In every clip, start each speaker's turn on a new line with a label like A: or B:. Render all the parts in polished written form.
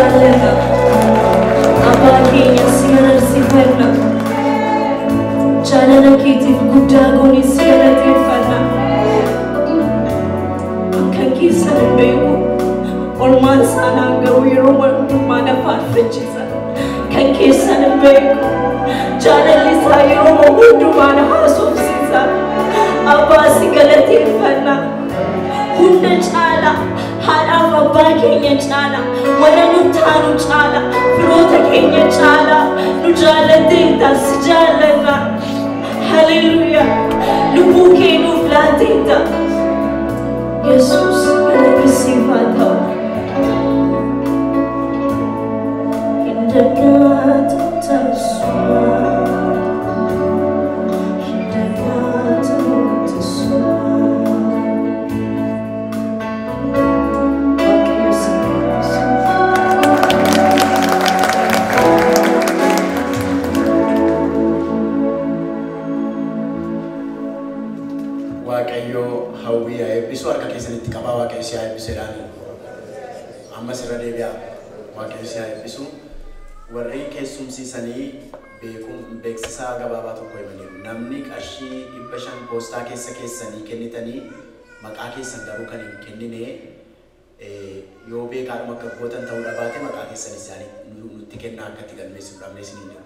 A: jaalladha. Abbaa keenya si galateeffanna. Jaalala keetiif guddaa goonee si galateeffanna. Kan keessa hin beeku olmaan isaanaan garuu yeroo hundumaa na faarfachiisa. Kan keessa hin beeku jaalalli isaa yeroo hundumaa na haasofsiisa. Abbaa si galateeffanna. Hunda caala haadhaaf abbaa keenya caala warra nu taanu caala firoota keenya caala nu jaallateetta si jaallanna. Hallelujah. Lubbuu kee nuuf laatteetta. Yesus galanni siif haa ta'u. Hin dagaatu tasuma. Hin dagaatu tasuma. Episode harka keessanitti qabaa waaqayyo si haa eebbisu jedhaani. Ammas irra deebi'aa waaqayyo si haa eebbisu. Warri keessumsiisanii beeksisaa gabaabaa tokko himaniiru. Namni qarshii 500 poostaa keessanii kennitanii maqaa keessan garuu kan hin kennine yoo beekaadhuma akka gootan ta'uu dhabaate maqaa keessan isaanii nutti kennaa akka itti galmeessu dhabnee isiniin jiru.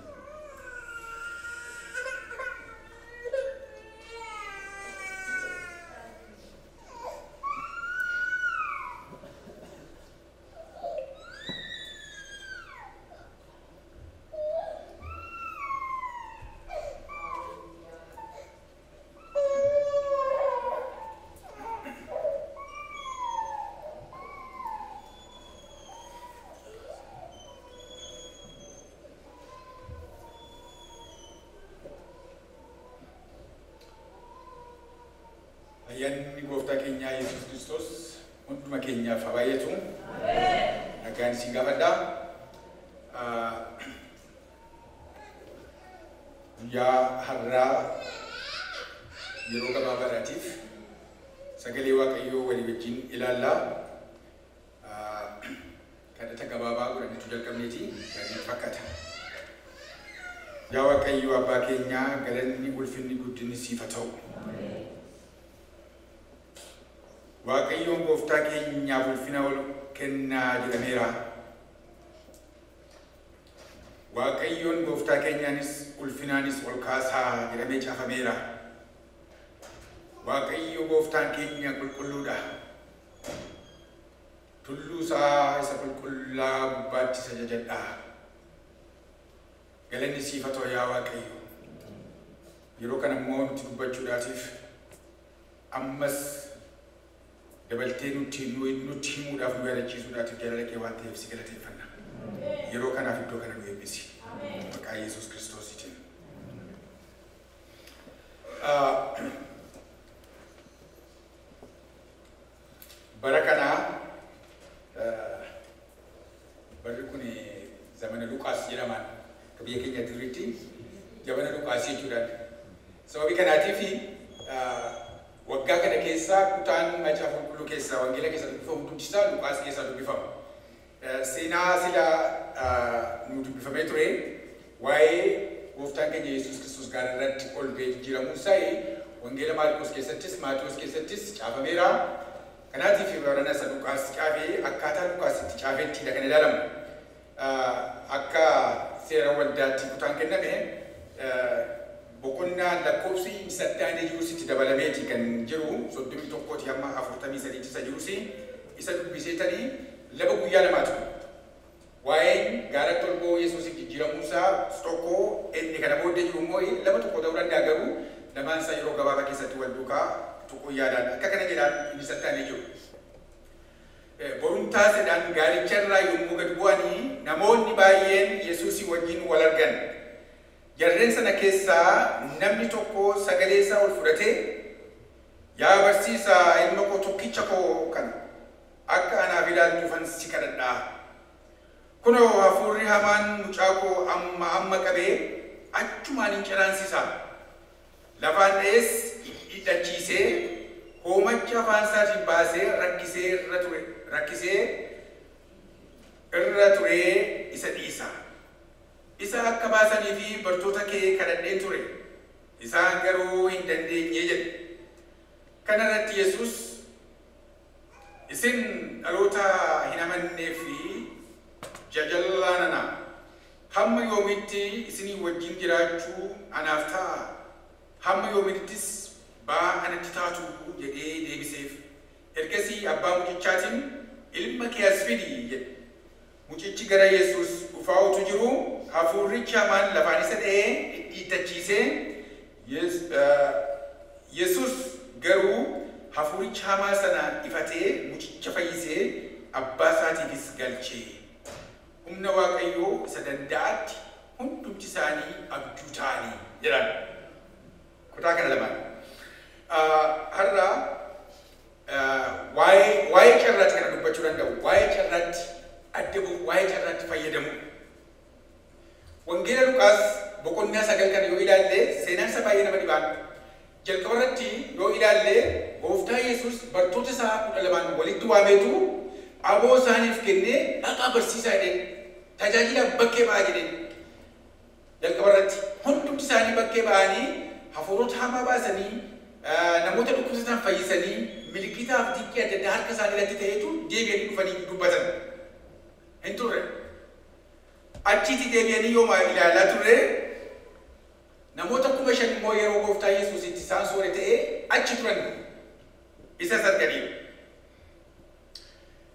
B: Ayyaanni gooftaa keenyaa Yesuus Kiristoos hunduma keenyaaf haa baay'atu. Nagaan isin gaafadha. Guyyaa har'aa yeroo gabaabaadhaatiif sagalee waaqayyoo walii wajjin ilaallaa. Kadhata gabaabaa godhanneetu jalqabneeti gaarii fakkaata. Yaa waaqayyoo abbaa keenyaa galanni ulfinni guddinni siif haa ta'u. Waaqayyoon gooftaa keenyaaf ulfina ol kennaa jedhameera. Waaqayyoon gooftaa keenyaanis ulfinaanis ol kaasaa jedhamee caafameera. Waaqayyo gooftaan keenya qulqulluudha. Tulluu isaa isa qulqullaa gubbaatti isa jajadha. Galanni siif haa ta'u yaa Waaqayyo. Yeroo kana immoo nuti dubbachuudhaatiif ammas dabaltee nuti himuudhaaf nu yaadachiisuudhaatiif jaalala kee waan ta'eef si galateeffanna. Yeroo kanaaf iddoo kana nu eebbisi. Maqaa Yesuus Kiristoosiitiin. Bara kanaa barri kun zamana Luqaas jedhamaan biyya keenya dirriitti zamana Luqaas jechuudhaan. Sababii kanaatiif waggaa kana keessaa kutaan macaafa qulqulluu keessaa wangeela keessa dubbifamu hundumtisaa Luqaas keessaa dubbifama. Seenaa sila nu dubbifamee ture waa'ee gooftaan keenya Yesuus Kiristoos gaara irratti ol jijjiiramuu isaa wangeela Maarqos keessattis Maatewos keessattis caafameera. Kanaatiif barana isa Luqaas caafee akkaataa Luqaas itti caafeettidha kan ilaalamu. Akka seera waldaatti kutaan kenname boqonnaa lakkoofsi saddaanee jiruusitti dabalameeti kan jiru 31 hamma 43 isa jiruusi isa dubbiseetanii laba guyyaa lamaatu waa'een gaaratti ol ba'uu Yesuusiif jijjiiramuu isaa tokko inni kana booddee jiru immoo lama tokko ta'uu danda'a garuu lamaan isaa yeroo gabaabaa keessatti wal duukaa tokko yaadaan akka kana jedhaan inni saddaanee jiru. Borumtaasidhaan gaaricharraa yommuu gad bu'anii namoonni baay'een Yesuusii wajjin wal argan. Jarreen sana keessaa namni tokko sagalee isaa ol fudhatee yaa barsiisaa ilma koo tokkicha koo kana akka anaaf ilaaltuufan si kadhadhaa. Kunoo hafuurri hamaan mucaa koo amma qabee achumaan hin calaansisaa. Lafaan dha'ees hidhachiisee hoomacha afaan isaatiin baasee rakkisee irra ture isa dhiisa. Isa akka baasanii fi bartoota kee kadhadheen ture. Isaan garuu hin dandeenye jedhe. Kana irratti Yesuus isin dhaloota hin amannee fi jajallaanana hamma yoomitti isinii wajjin jiraachuu anaaf ta'a. Hamma yoomittis ba'aa anatti taatu jedhee deebiseef. Ergasii abbaa mucichaatiin ilma kee as fidi jedhe. Mucichi gara Yesuus dhufaa utuu jiru hafuurrichi hamaan lafaan isa dha'ee dhidhiitachiisee Yesuus garuu hafuuricha hamaa sana ifatee mucicha fayyisee abbaa isaatiifis galchee. Humna Waaqayyoo isa danda'aatti hundumti isaanii abjuu ta'anii jedhan. Kutaa kana lamaan. Har'a waa'ee carraatti kana dubbachuu danda'u. Waa'ee carraatti addabu, waa'ee carraatti fayyadamu. Wangeela Luqaas boqonnaa 9 kana yoo ilaalle seenaan isa baay'ee nama dhibaan. Jalqaba irratti yoo ilaalle gooftaa Yesuus bartoota isaa 12 walitti waameetu aboo isaaniif kennee dhaqaa barsiisaa jedheen tajaajila bakkee ba'aa jedheen. Jalqaba irratti hundumti isaanii bakkee ba'anii hafuurota hamaa baasanii namoota dhukkubsatan fayyisanii milikiitaaf dinqii adda addaa harka isaanii irratti ta'etu deebi'anii dhufanii dubbatan. Hin turre. Achitti deebi'anii yooma ilaalaa turre namoota 5,000 immoo yeroo gooftaa Yesuus itti isaan soore ta'ee achi turan isas arganii.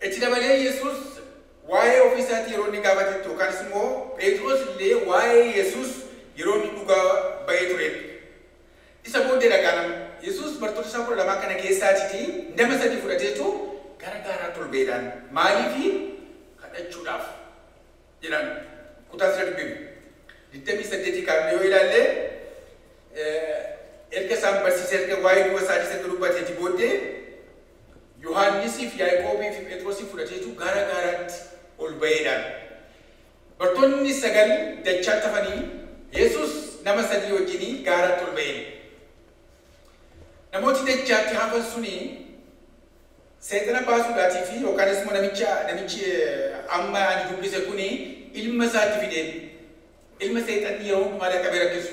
B: Itti dabalee Yesuus waa'ee ofii isaatii yeroo inni gaafatetti yookaanis immoo Phexros illee waa'ee Yesuus yeroo inni dhugaa ba'ee ture. Isa booddee dhagaanama. Yesuus bartoota isaa 12 kana keessaatiiti nama 3 fudhateetu gara gaaraa tolbeedhaan maaliifi kadhachuudhaaf jedhan kutaa 28 kaafne yoo ilaalle erga isaan barsiisee erga waa'ee du'a isaanii isa dubbateeti booddee Yohaannisiif Yaaqoobii fi Phexrosii fudhateetu gara gaaraatti ol ba'eedhaan. Bartoonni 9 dachaa tafanii Yesuus nama 3 wajjinii gaaraatti ol ba'een. Namooti dachaatti hafan suni seexana baasuudhaatii fi yookaanis immoo namichi amma ani dubbise kuni ilma isaatti fideen. Ilma seexanni yeroo hundumaa dhaqabee rakkisu.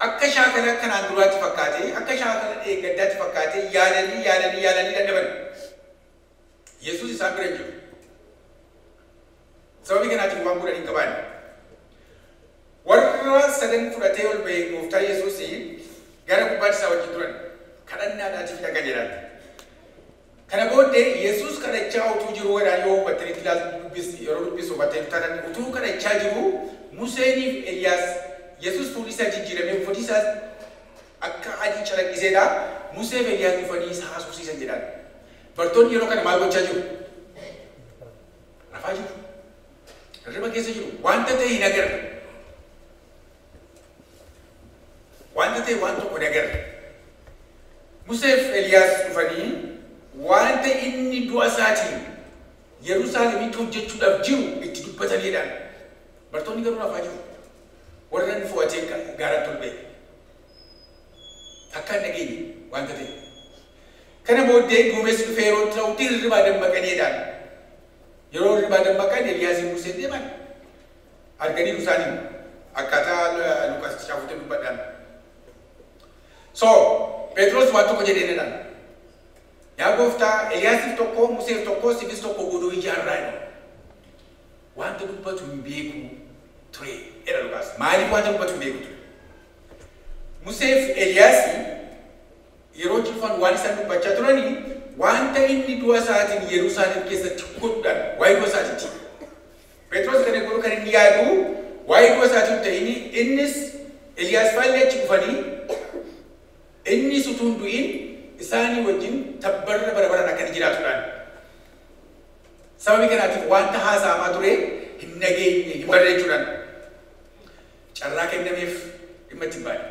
B: Akka shaakala kanaan duraatti fakkaatee, akka shaakala eeggaddaatti fakkaatee yaalanii dadhaban. Yesuus isaan bira jiru. Sababii kanaatiif waan godhan hin qabaanne. Warra 3 fudhatee ol ba'e gooftaa Yesuus gara gubbaatti isaa wajjin turan. Kadhannaadhaatiif dhaqan jedhan. Kana booddee Yesuus kadhachaa utuu jiru jedhaan yoo hubattanitti yeroo dubbisu hubattanitti taatan utuu kadhachaa jiru Museeniif Eliyaas Yesuus fuulli isaa jijjiiramee uffati isaa akka adii calaqqiseedha. Musee fi Eliyaas dhufanii isa haasofsiisan jedhaan. Bartoonni yeroo kana maal gochaa jiru? Rafaa jiru. Hirriba keessa jiru. Wanta ta'e hin agarre. Wanta ta'e waan tokko hin agarre. Musee fi Eliyaas dhufanii wanta inni du'a isaatiin Yerusaalemitti hojjechuudhaaf jiru itti dubbataniidhaan. Bartoonni garuu rafaa jiru. Warra inni fo'atee gaaratti ol ba'e. Akka hin dhageenye wanta ta'e. Kana booddee duumessi dhufee yeroo ta'utti hirribaa dammaqaniidhaan. Yeroo hirribaa dammaqan Eliyaasiin Museen deeman arganiiru isaanii akkaataa Luqaas 4 dubbadhaan. So Phexros waan tokko jedheenidhaan. Yaa gooftaa Eliyaasiif tokko Museef tokko sifis tokko godhuu ijaarraa jedhu. Wanta dubbatu hin beeku ture jedha Luqaas. Maaliif wanta dubbatu hin beeku ture? Museef Eliyaasi yeroo dhufan waan isaan dubbachaa turanii wanta inni du'a isaatiin Yerusaalem keessatti godhuudhaan waa'ee du'a isaatiiti. Phexros kana godhu kan inni yaadu waa'ee du'a isaatiin ta'ini innis Eliyaas faallee achi dhufanii inni utuu hin du'in isaanii wajjin tabbarra bara akka jiraatuudhaan. Sababii kanaatiif wanta haasa'amaa ture hin dhageenye hin barreechuudhaan carraa kennameef dhimma itti baane.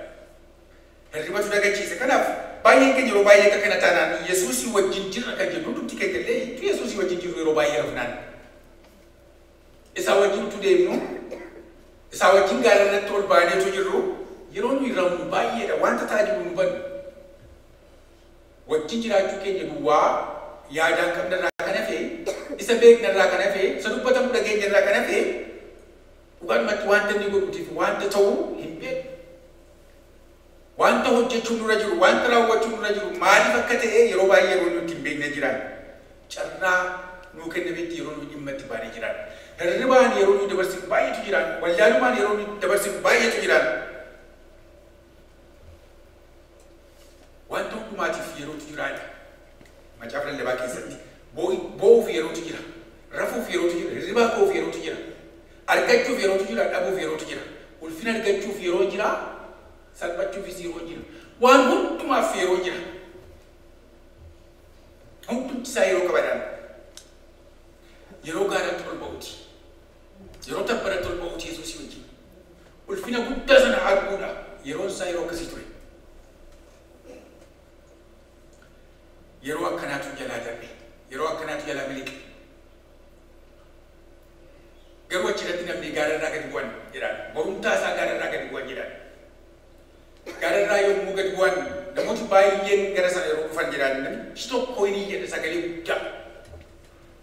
B: Hirribatu dagachiise. Kanaaf baay'een keenya yeroo baay'ee akka kana taanaan Yesuusii wajjin jirra kan jennu hundumti keenya illee Yesuusii wajjin jirru yeroo baay'ee rafnaan. Isaa wajjin utuu deemnu isaa wajjin gaararratti ol baaneetu jirru yeroo nuyi rafnu baay'eedha wanta taa'aa nu bannu. Wajjin jiraachuu keenya duwwaa yaadaan qabnarraa kan hafe isa beeknarraa kan hafe isa dubbatamu dhageenyarraa kan hafe dhugaadhumatti wanta inni godhuutiif wanta ta'uu hin beeku. Wanta hojjechuun dura jiru, wanta raawwachuun dura jiru maaliif akka ta'e yeroo baay'ee yeroo nuti hin beekne jiran carraa nuu kennametti yeroo nuti dhimma itti baanee jiran hirribaan yeroo nuti dabarsinu baay'eetu jiran wallaalumaan yeroo nuti dabarsinu baay'eetu jiran wanta hundumaatiif yerootu jiraadha. Macaafa lallabaa keessatti boo'uuf yerootu jira, rafuuf yerootu jira, hirribaa ka'uuf yerootu jira, argachuuf yerootu jira, dhabuuf yerootu jira, ulfina argachuuf yeroo jira, salphachuufis yeroo jira, waan hundumaaf yeroo jira. Hundumti isaa yeroo qabadhaan yeroo gaaraatti ol ba'uuti, yeroo tabbaratti ol ba'uuti Yesuusii wajjin ulfina guddaa sana arguudha. Yeroon isaa yeroo akkasii ture. Yeroo akkanaatu jalaa darbe, yeroo akkanaatu jalaa miliqe. Garuu achirratti namni gaararraa gadi bu'an jedhaan, borumtaa isaa gaararraa gadi bu'an jedhaan. Gaararraa yommuu gadi bu'an namooti baay'een gara sana yeroo dhufan jedhaan namichi tokko hin iyye sagalee guddaa.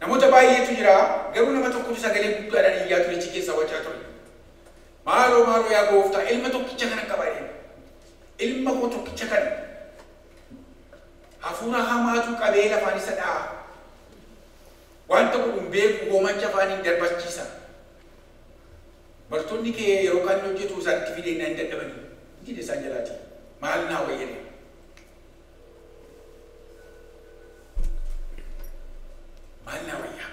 B: Namoota baay'eetu jira, garuu nama tokkotu sagalee guddaadhaan iyyaa ture achi keessaa wachaa ture. Maaloo maaloo yaa gooftaa ilma tokkicha kana qabaadheen. Ilma koo tokkicha kana. Hafuura hamaatu qabee lafaan isa dha'a. Wanta kun beeku goomacha afaaniin darbachiisa. Bartoonni kee yeroo kan hojjetu isaatti fideenyaa hin dadhabanii. Gide isaan jalaati. Maal naa wayyade. Maal naa wayyaa.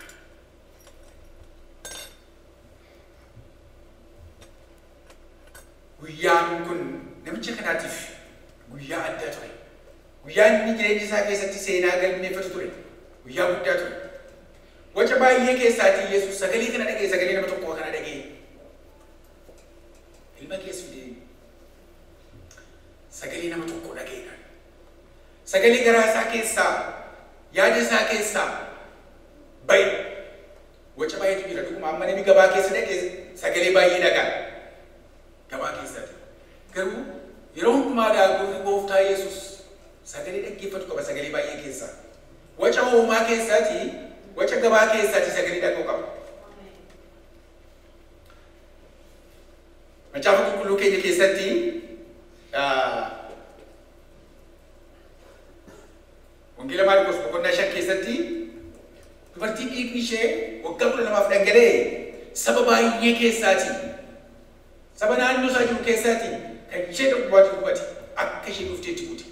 B: Guyyaan kun namicha kanaatiif guyyaa addaa ture. Guyyaan inni jireenya isaa keessatti seenaa galmeeffatu ture. Guyyaa guddaa ture. Waca baay'ee keessaatii Yesuus sagalee kana dhagee, sagalee nama tokkoo kana dhagee. Ilma keessa fidee sagalee nama tokkoo dhageedha. Sagalee garaa isaa keessaa, yaada isaa keessaa bahe. Waca baay'eetu jira. Dhuguma amma namni gabaa keessa dhaqee sagalee baay'ee dhagaa. Gabaa keessatti. Garuu yeroo hundumaa daagurri gooftaa Yesuus sagalee dhaggeeffatu qaba sagalee baay'ee keessaa. Waca hoomaa keessaatii, waca gabaa keessaatii sagalee dhagoo qaba. Macaafa qulqulluu keenya keessatti Wangeela Maarqos boqonnaa 5 keessatti dubartii dhiigni ishee waggaa 12 dhangala'e saba baay'ee keessaatii, saba naannoo isaa jiru keessaatii kan ishee dubbate akka ishee dhufteetti guute.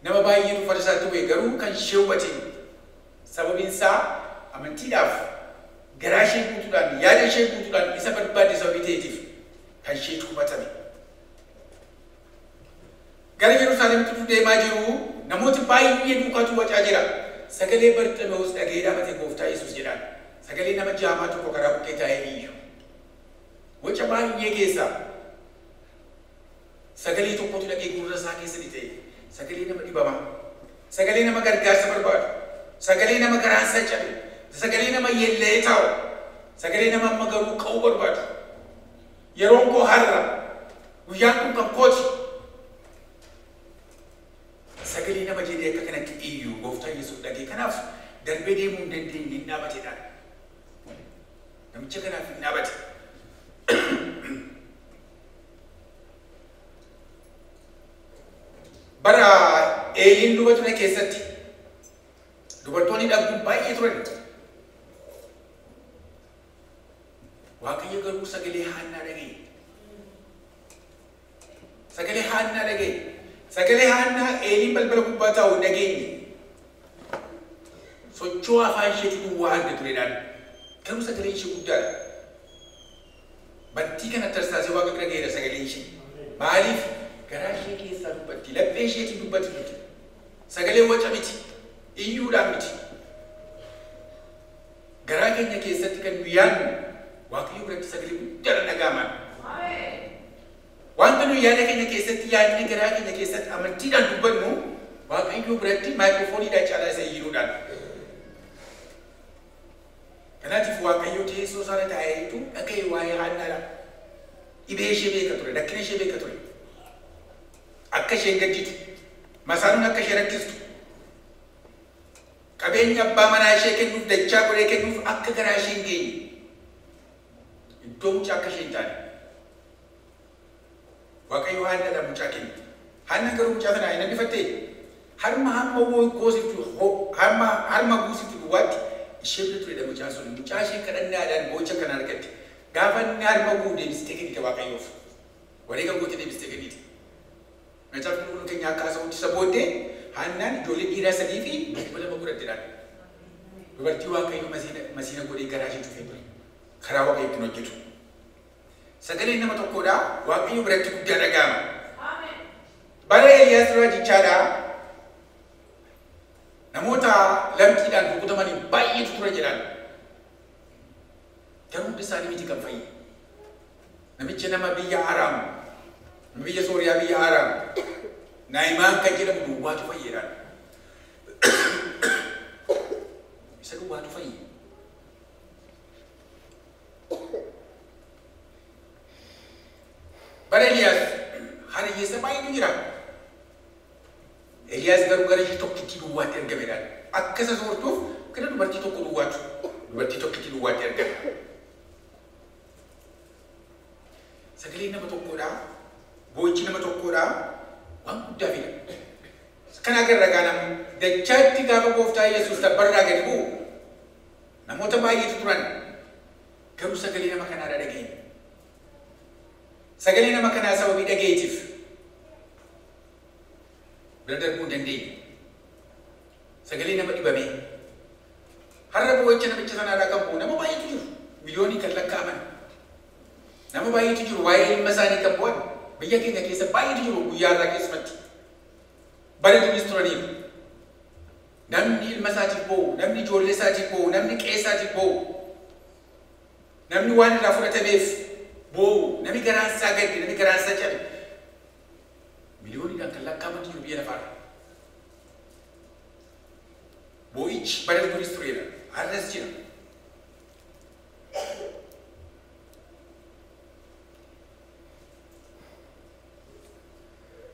B: Nama baay'eetu uffata isaatti bu'e garuu kan ishee hubate sababiin isaa amantiidhaaf garaa ishee guutuudhaan, yaada ishee guutuudhaan isa barbaade sababii ta'eetiif kan isheetu hubatame. Gara Yerusaalemitti deemaa jiru namooti baay'ee duukaatu wacaa jira. Sagalee Barximeewos dhagee dhaabate gooftaa Yesuus jedhaan. Sagalee nama jaamaa tokko karaa bukkee taa'ee iyyu. Waca baay'ee keessaa sagalee tokkotu dhagee gurra isaa keessa ni ta'e. Sagalee nama dhibamaa, sagalee nama gargaarsa barbaadu, sagalee nama garaansa cabe, sagalee nama yellee taa'u, sagalee nama amma garuu ka'uu barbaadu. Yeroon koo har'a, guyyaan kun kan kooti. Sagalee nama jedhee akka kanatti iyyu gooftaa Yesuus dhagee. Kanaaf darbee deemuu hin dandeenye hin dhaabateedhaan. Namicha kanaaf hin dhaabate. Bara Eeliin luba ture keessatti dubartoonni dhabduun baay'ee turan. Waaqayyo garuu sagalee Haannaa dhagee. Sagalee Haannaa dhagee. Sagalee Haannaa Eeliin balbala gubbaa taa'u dhageenye. Sochoo afaan isheetiin duwwaa arga turedhaan. Garuu sagalee ishee guddaadha. Bantii kana tarsaasee Waaqa bira gaheera sagalee ishee. Maaliif? Garaa ishee keessaa dubbatti, laphee isheetiin dubbatti miti. Sagalee waca miti, iyyuudhaan miti. Garaa keenya keessatti kan yaadnu Waaqayyo biratti sagalee guddaadhaan dhaga'aman. Wanta nuyi yaada keenya keessatti yaadni garaa keenya keessatti amantiidhaan dubbannu Waaqayyo biratti maayikiroofooniidhaan caalaa isa iyyinuudhaan. Kanaatiif Waaqayyo teessoo sana taa'eetu dhaga'e waa'ee Haannaadha. Dhibee ishee beeka ture, rakkina ishee beeka ture. Akka isheen gadditu, masaanuun akka ishee rakkistu. qabeenya abbaa manaa ishee kennuuf dachaa godhee kennuuf akka garaa ishee hin geenye iddoo mucaa akka ishee hin taane Waaqayyo haadha mucaa kenna. Haadha garuu mucaa sana hin hanbifattee harma guusitti duwwaatti ishee bira turedha mucaan sun mucaa ishee kadhannaadhaan boocha kan argatte gaafa inni harma guu deebistee kennite Waaqayyoof wareega goote deebistee kennite. Macaafa qulqulluun keenya akka haasa'utti isa booddee Haannaan ijoollee dhiiraa 3 fi 2 godhatteedhaan. Dubartii Waaqayyo masiina godhee garaa ishee cufee ture. Karaa Waaqayyo ittiin hojjetu. Sagaleen nama tokkodha Waaqayyo biratti guddaa dhaga'ama. Bara Eeliyaas raajichaadha. Namoota lamxiidhaan rukutamanii baay'eetu ture jedhaan. Garuu hundi isaanii miti kan fayyade. Namicha nama biyya Araam, biyya Sooriyaa biyya Araam. Naa'imaan kan jedhamu duwwaatu fayyadaan. Isa duwwaatu fayyada. Bara Eeliyaas hariyyeessa baay'eetu jira. Eeliyaas garuu gara ishee tokkittii duwwaatti ergameedhaan. Akka isa soortuuf gara dubartii tokko duwwaatu. Dubartii tokkittii duwwaatti ergame. Sagaleen nama tokkodha. Boo'ichi nama tokkodha. Waan guddaa fida. Kan agarra gaanam dachaatti gaafa gooftaa Yesuus tabbarraa gadi bu'u namoota baay'eetu turan. Garuu sagalee nama kanaa dhageenye. Sagalee nama kanaa sababii dhageetiif bira darbuu hin dandeenye. Sagalee nama dhibame. Har'a boo'icha namicha sanaadhaa kan bu'u nama baay'eetu jiru. Miliyoonii kan lakkaa'aman. Nama baay'eetu jiru waa'ee ilma isaanii kan bu'an. Biyya keenya keessa baay'eetu jiru guyyaa irraa keessumatti. Bara duris turaniif. Namni ilma isaatiif boo'u, namni ijoollee isaatiif boo'u, namni qe'ee isaatiif boo'u. Namni waan irraa fudhatameef boo'u, namni garaan isaa gadde, namni garaan isaa cabe. Miliyooniidhaan kan lakkaa'aman jiru biyya lafaarra. Boo'ichi bara duris tureera. Har'as jira.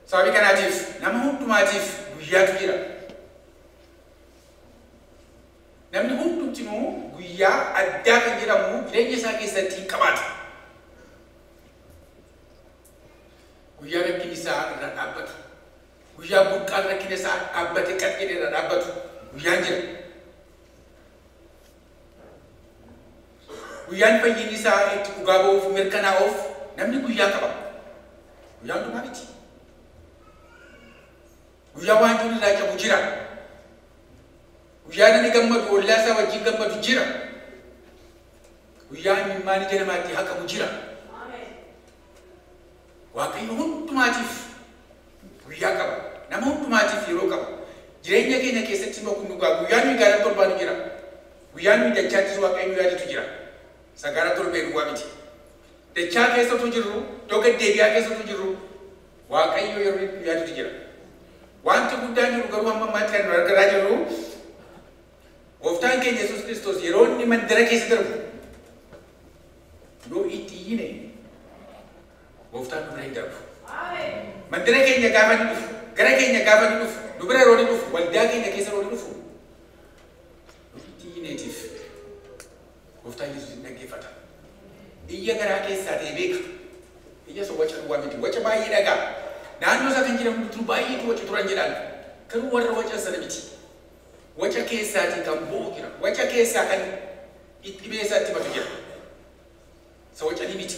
B: Sababii kanaatiif nama hundumaatiif guyyaatu jira. Namni hundumtinuu guyyaa addaa kan jedhamu jireenya isaa keessatti hin qabaatu. Guyyaa rakkin isaa irra dhaabbatu. Guyyaa burqaan rakkin isaa dhaabbate qal'ee irra dhaabbatu. Guyyaan jira. Guyyaan fayyinni isaa itti dhugaa ba'uuf mirkanaa'uuf namni guyyaa qaba. Guyyaan hundumaa miti. Guyyaa waan jiru irraa cabu jira. Guyyaa namni gammadu ollaa isaa wajjin gammadu jira. Guyyaa imimmaan ija namaatti haqamu jira. Waaqayyo hundumaatiif guyyaa qaba. Nama hundumaatiif yeroo qaba. Jireenya keenya keessatti immoo kun dhugaa guyyaa nuyi gaara torbaatu jira. Guyyaa nuyi dachaattis Waaqayyo yaadatu jira. Sagaara torbee duwwaa miti. Dachaa keessatu jirru, doga deebi'aa keessatu jirru Waaqayyo yeroo yaadatu jira. Wanti guddaan jiru garuu hamma ammaatti kan argaa jirru gooftaan keenya Yesuus Kiristoos yeroo inni mandara keessa darbu yoo itti hiine gooftaan nu bira hin darbu. Mandara keenya gaafa ni dhufu, gara keenya gaafa ni dhufu, nu bira yeroo ni dhufu, waldaa keenya keessa yeroo ni dhufu itti hiineetiif gooftaan Yesuus hin dhaggeeffata. Iyya garaa keessaa ta'e beeka. Iyya sun waca duwwaa miti, waca baay'ee dhagaa. Naannoo isaa kan jedhamu turu baay'eetu waca turan jedhaan. Garuu warra waca sana miti. Waca keessaatii kan bo'u jira. Waca keessaa kan dhibee isaatti himatu jira. Isa wacanii miti.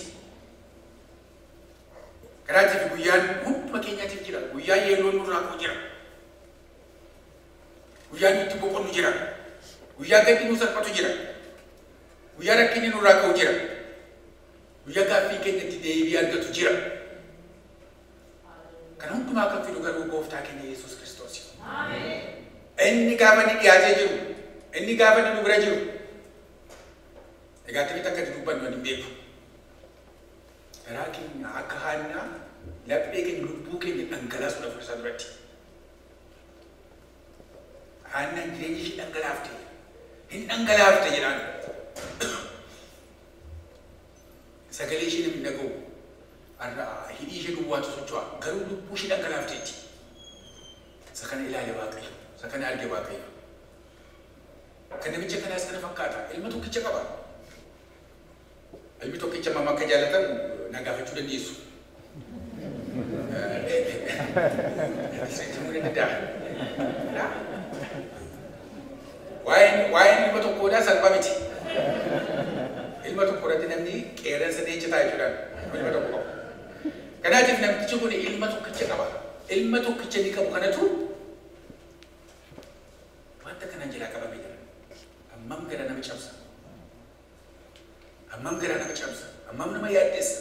B: Kanaatiif guyyaan hunduma keenyaatiif jira. Guyyaan yeelloon nurraa ka'u jira. Guyyaan itti boqonnu jira. Guyyaa gaddi nu salphatu jira. Guyyaa rakkinni nurraa ka'u jira. Guyyaa gaaffii keenyatti deebii argatu jira. Kan hundumaa kan fidu garuu gooftaa keenya Yesuus Kiristoos. Inni gaafa ni dhiyaatee jiru, inni gaafa ni nu bira jiru. Egaa akkamitti akka dubbannu hin beeku. Garaa keenya akka Haannaa laphee keenya lubbuu keenya dhangalaasuudhaaf fuula isaa duratti. Haannaan jireenya ishee dhangalaafte, hin dhangalaafte jedhaan. Sagalee ishee namni dhaga'u. Hidhii ishee duwwaatu socho'a. Garuu lubbuu ishee dhangalaafteetti. Isa kana ilaale Waaqayyo. Isa kana arge Waaqayyo. Kan namicha kanaas kana fakkaata. Ilma tokkicha qaba. Ilmi tokkicha mamma akka jaalatan na gaafachuu dandeessu. Waa'een ilma tokkoodhaa salphaa miti. Ilma tokkoodhaatti namni qeerransa deechataa jechuudhaan ilma tokko qaba. Kanaatiif namtichi kun ilma tokkicha qaba. Ilma tokkicha ni qabu kanatu wanta kanaan jalaa qabamee jira. Ammam gara nama cabsa. Ammam gara nama cabsa. Ammam nama yaaddeessa.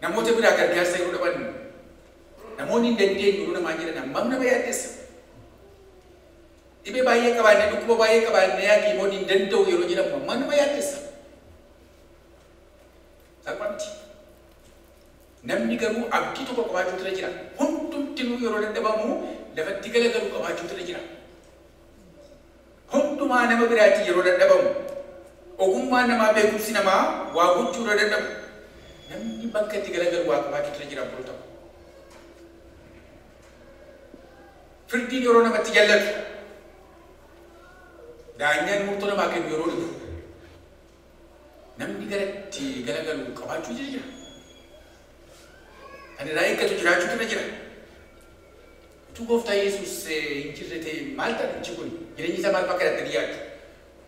B: Namoota biraa gargaarsa yeroo dhaban namoonni hin dandeenye yeroo namaa jiran ammam nama yaaddeessa. Dhibee baay'ee qabaanne dhukkuba baay'ee qabaanne hakiimoonni hin danda'u yeroo jedhamu ammam nama yaaddeessa. Salphaa miti. Namni garuu abdii tokko qabaachuutu irra jira. Hundumtinuu yeroo dadhabamu lafatti galagalu qabaachuutu irra jira. Hundumaa nama biraatti yeroo dadhabamu ogummaa namaa beekumsi namaa waa gochuu irra dadhabu. Namni bakka itti galagalu waa qabaachuutu irra jira bulu ta'u. Firdiin yeroo namatti jallatu daanyaan murtoo namaa kennu yeroo dhufu namni gara itti galagalu qabaachuutu irra jira. Ani raa eeggatu jiraachuutu irra jira. Utuu gooftaa Yesuus hin jirre ta'e maal ta'a jechi kun jireenyi isaa maal bakka irratti yaadu.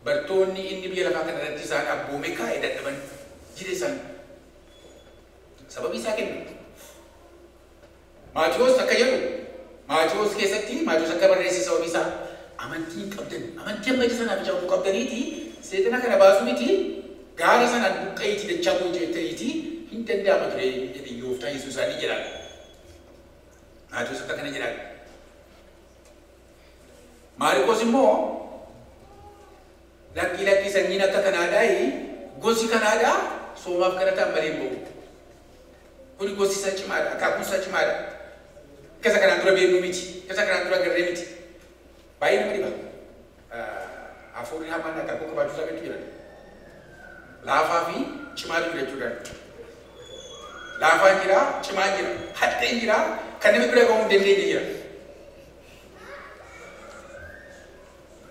B: Bartoonni inni biyya lafaa kana irratti isaan abboomee kaa'ee dadhaban jire isaan sababii isaa kennu. Maatiyoos akka jedhu Maatiyoos keessatti Maatiyoos akka barreesse sababii isaa amantii qabdan amantii amma sanaaf ijaaru qabdaniiti seexana kana baasuu miti gaara sanaan buqqa'iitii dachaa kun jettaniiti hin danda'ama ture jedhe gooftaa Yesuus isaanii jedhaan. Maatiyoos akka kana jedhaan. Maariikoos immoo lakkii sanyiin akka kanaadhaa gosi kanaadhaa soomaaf kana ta'an malee hin ba'u. Kuni gosi isaa cimaadha, akaakuun isaa cimaadha. Kasa kanaan dura beeknu miti, kasa kanaan dura agarree miti. Baay'ee nama dhiba. Hafuurri hamaan akaakuu qabaachuu isaa gadi jiran. Laafaa fi cimaatu jira jechuudhaan. Laafaan jira, cimaan jira, hadheen jira, kan namni bira ga'uu hin dandeenye jira.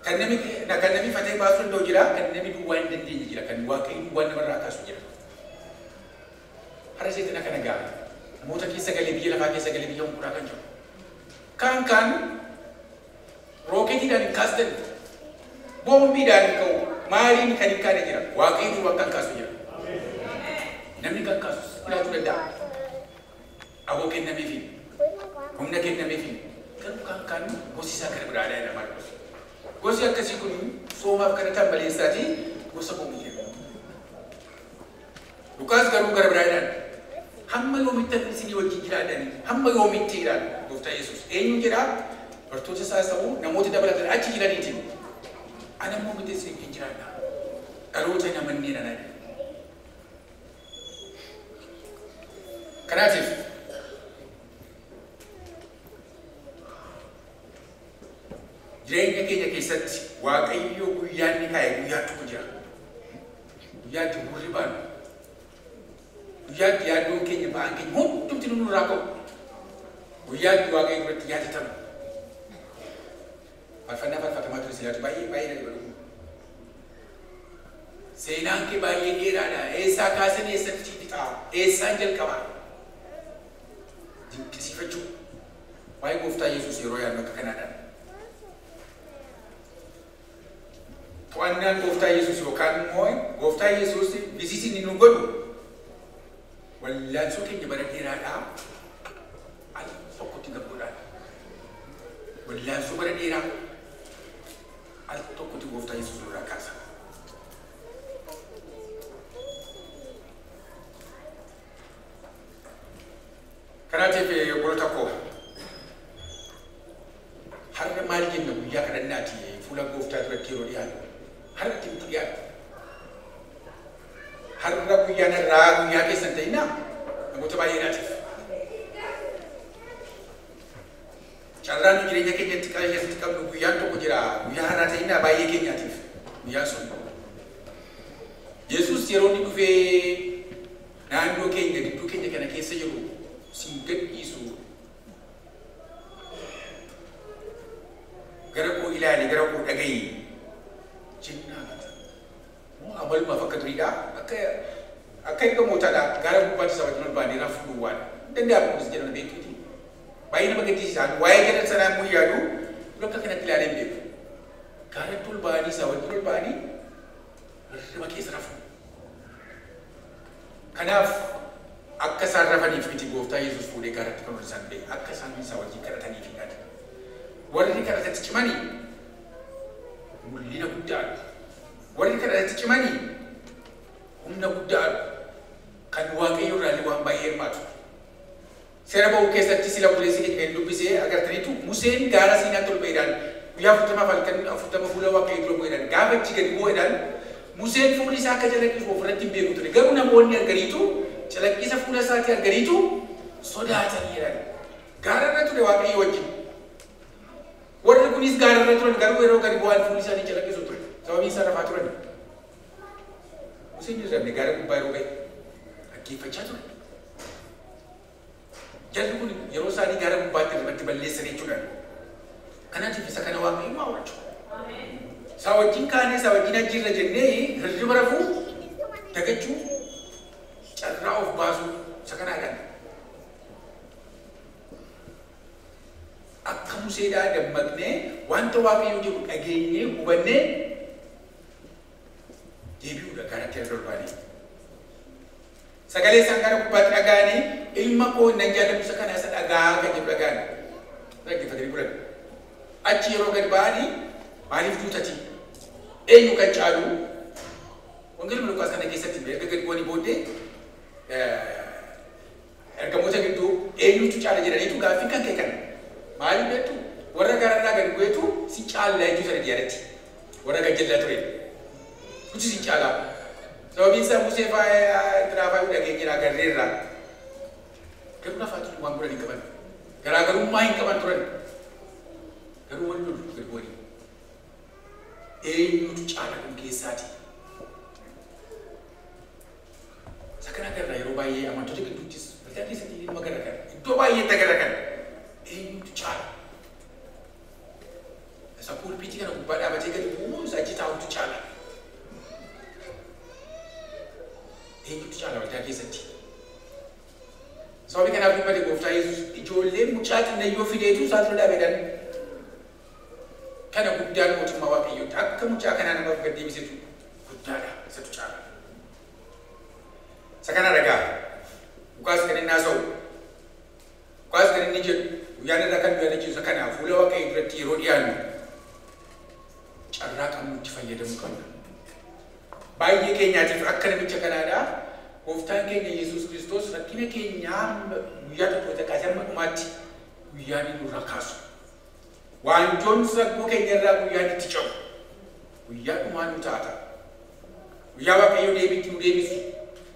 B: Kan namni fatee baasuu danda'u jira, kan namni duwwaa hin dandeenye jira, kan waaqayyoon duwwaa namarraa kaasu jira. Har'a seetan akka nagaa namoota keessa galee biyya lafaa keessa galee biyya hunduraa kan jiru. Kaan rookeetiidhaan hin kaastan, boombiidhaan hin ka'u, maaliin kan hin kaane jira. Waaqayyoon duwwaa kan kaasu jira. Namni kan kaasus jiraachuu danda'a. Aboo kennameefi, humna kennameefi. Garuu kaan gosi isaa kana biraadhaa namaa dhufu. Gosi akkasii kun soomaaf kana ta'an maleessaati gosa boombii. Lukaas garuu gara biraadhaan hamma yoomitti isinii wajjin jiraadhani hamma yoomitti jedhaan gooftaa Yesuus eenyu jedhaa bartoota isaas ta'uu namoota dabalatan achi jiraniitiin ana immoo miti isin wajjin jiraadha dhaloota namanneen anadha. Kanaatiif jireenya keenya keessatti Waaqayyo guyyaan ni kaa'e guyyaa tokko jira. Guyyaa itti gurri baanu. Guyyaa itti yaaddoon keenya ba'aan keenya hundumti nurraa ka'u. Guyyaa itti Waaqayyo irratti yaadatamu. Faarfannaa faarfatamaa ture silaatu baay'ee na dhiba dhufu. Seenaan kee baay'ee dheeraadha. Eessaa kaasan eessatti fixaa? Eessaan jalqabaa? Dinqisiifachuu. Waa'ee gooftaa Yesuus yeroo yaadnu akka kanaadhaan. To'annaan gooftaa Yesuus yookaan immoo gooftaa Yesuus bisiisin inni nu godhu wallaansoo keenya bara dheeraadhaa al tokkotti gabbuudhaan wallaansoo bara dheeraa al tokkotti gooftaa Yesuus nurraa kaasa. Kanaatiif obboloota koo har'a maal jenna guyyaa kadhannaati fuula gooftaa duratti yeroo dhiyaannu. Har'a timtu dhiyaatu. Har'a guyyaan irraa guyyaa keessan ta'inaa namoota baay'eedhaatiif. Carraan jireenya keenyatti keessatti qabnu guyyaan tokko jira. Guyyaa har'aa ta'inaa baay'ee keenyaatiif. Guyyaan sun. Yesuus yeroo inni dhufee naannoo keenya gidduu keenya kana keessa jiru sin gadhiisu. Gara koo ilaali, gara koo dhaga'i. amaluma fakka duriidha akka ergamootaadha gara gubbaatti isa wajjin ol baanee rafuu duwwaan danda'amu kunis jedhama beekuuti baay'ee nama gaddisiisaan waa'ee jedhan sanaa immoo yaadu bakka kanatti ilaalee hin beeku gaaratti ol baanii isa wajjin ol baanii hirriba keessa rafuu kanaaf akka isaan rafaniif miti gooftaa Yesuus fuudhee gaaratti kan ol isaan ba'e akka isaan isaa wajjin kadhataniifidha warri kadhatatti cimanii mul'ina guddaadha warri kadhatatti cimanii humna guddaadha kan waaqayyo irraa waan baay'ee hirmaatu seera ba'uu keessatti sila buleessi dhaqeen dubbisee agartaniitu Museen gaara Siinaa ol ba'eedhaan guyyaa 40 fuula waaqayyo dura bu'eedhaan gaafa achi gadi bu'eedhaan Museen fuulli isaa akka calaqqisu ofirratti hin beeku ture garuu namoonni arganiitu calaqqisa fuula isaatii arganiitu sodaataniidhaan gaara irra ture waaqayyo wajjin warri kunis gaara irra turan garuu yeroo gadi bu'an fuulli isaanii calaqqisu ture sababiin isaa rafaa turan Museen irraa gaara gubbaa yeroo ga'e dhaggeeffachaa ture jalli kun yeroo isaanii gaara gubbaatti irratti balleessan jechuudha kanaatiif isa kana waaqayyo waawwachu isaa wajjin kaanee isaa wajjin ajjiirra jennee hirriba rafuu dagachuu carraa of baasuu isa kanaadhaan akka Museedhaa dammaqnee wanta waaqayyo jedhu dhageenyee hubannee deebi'uudha gaaratti irra ol baanee sagalee isaan gara gubbaatti dhaga'anii ilma koo nan jaalladhu isa kana isa dhagaa kan jedhu dhaga'anii dhaggeeffatanii bulan achi yeroo gad ba'anii maaliif duutati eenyu kan caalu wangeeluma Luqaas kana keessatti erga gad bu'anii booddee ergamoota gidduu eenyutu caala jedhaniitu gaaffii kan kee kana maaliif beektu warra gaararraa gad bu'eetu si caallaa jechuu sana diyaarratti warra gajjallaa ture nuti si caalaa sababiin isaa Musee fa'aa dhageenyedha agarreerra garuu lafaatu waan godhan hin qaban garaagarummaa hin qaban turan garuu wal lolu gad bu'anii eenyutu caala kun keessaati isa kana agarra yeroo baay'ee amantoota gidduuttis waldaa keessatti ilma garaagara iddoo baay'eetti agarra eenyutu caala isa pulpiitii kana gubbaa dhaabatee gadi bu'uu isa achi taa'utu caala eenyutu caala waldaa keessatti sababii kanaaf dubbate gooftaa Yesuus ijoollee mucaa xinnayyoo fideetu isaatu dhaabeedhaan kana guddaan mootummaa waaqayyootti akka mucaa kanaa namaaf gad deebisetu guddaadha isatu caala isa kana ragaa Luqaas kan inni haasa'u Luqaas kan inni jedhu guyyaan irraa kan yaadachiisu isa kana fuula waaqayyo duratti yeroo dhiyaannu carraa qabnutti fayyadamuu qabna baay'ee keenyaatiif akka namicha kanaadhaa gooftaan keenya Yesuus Kiristoos rakkina keenyaa guyyaa tokko kaasee amma dhumaatti guyyaan inni nurraa kaasu waanjoon saggoo keenya irraa guyyaan itti cabu guyyaa dhumaa nu taata guyyaa waaqayyo deebiitti nu deebisu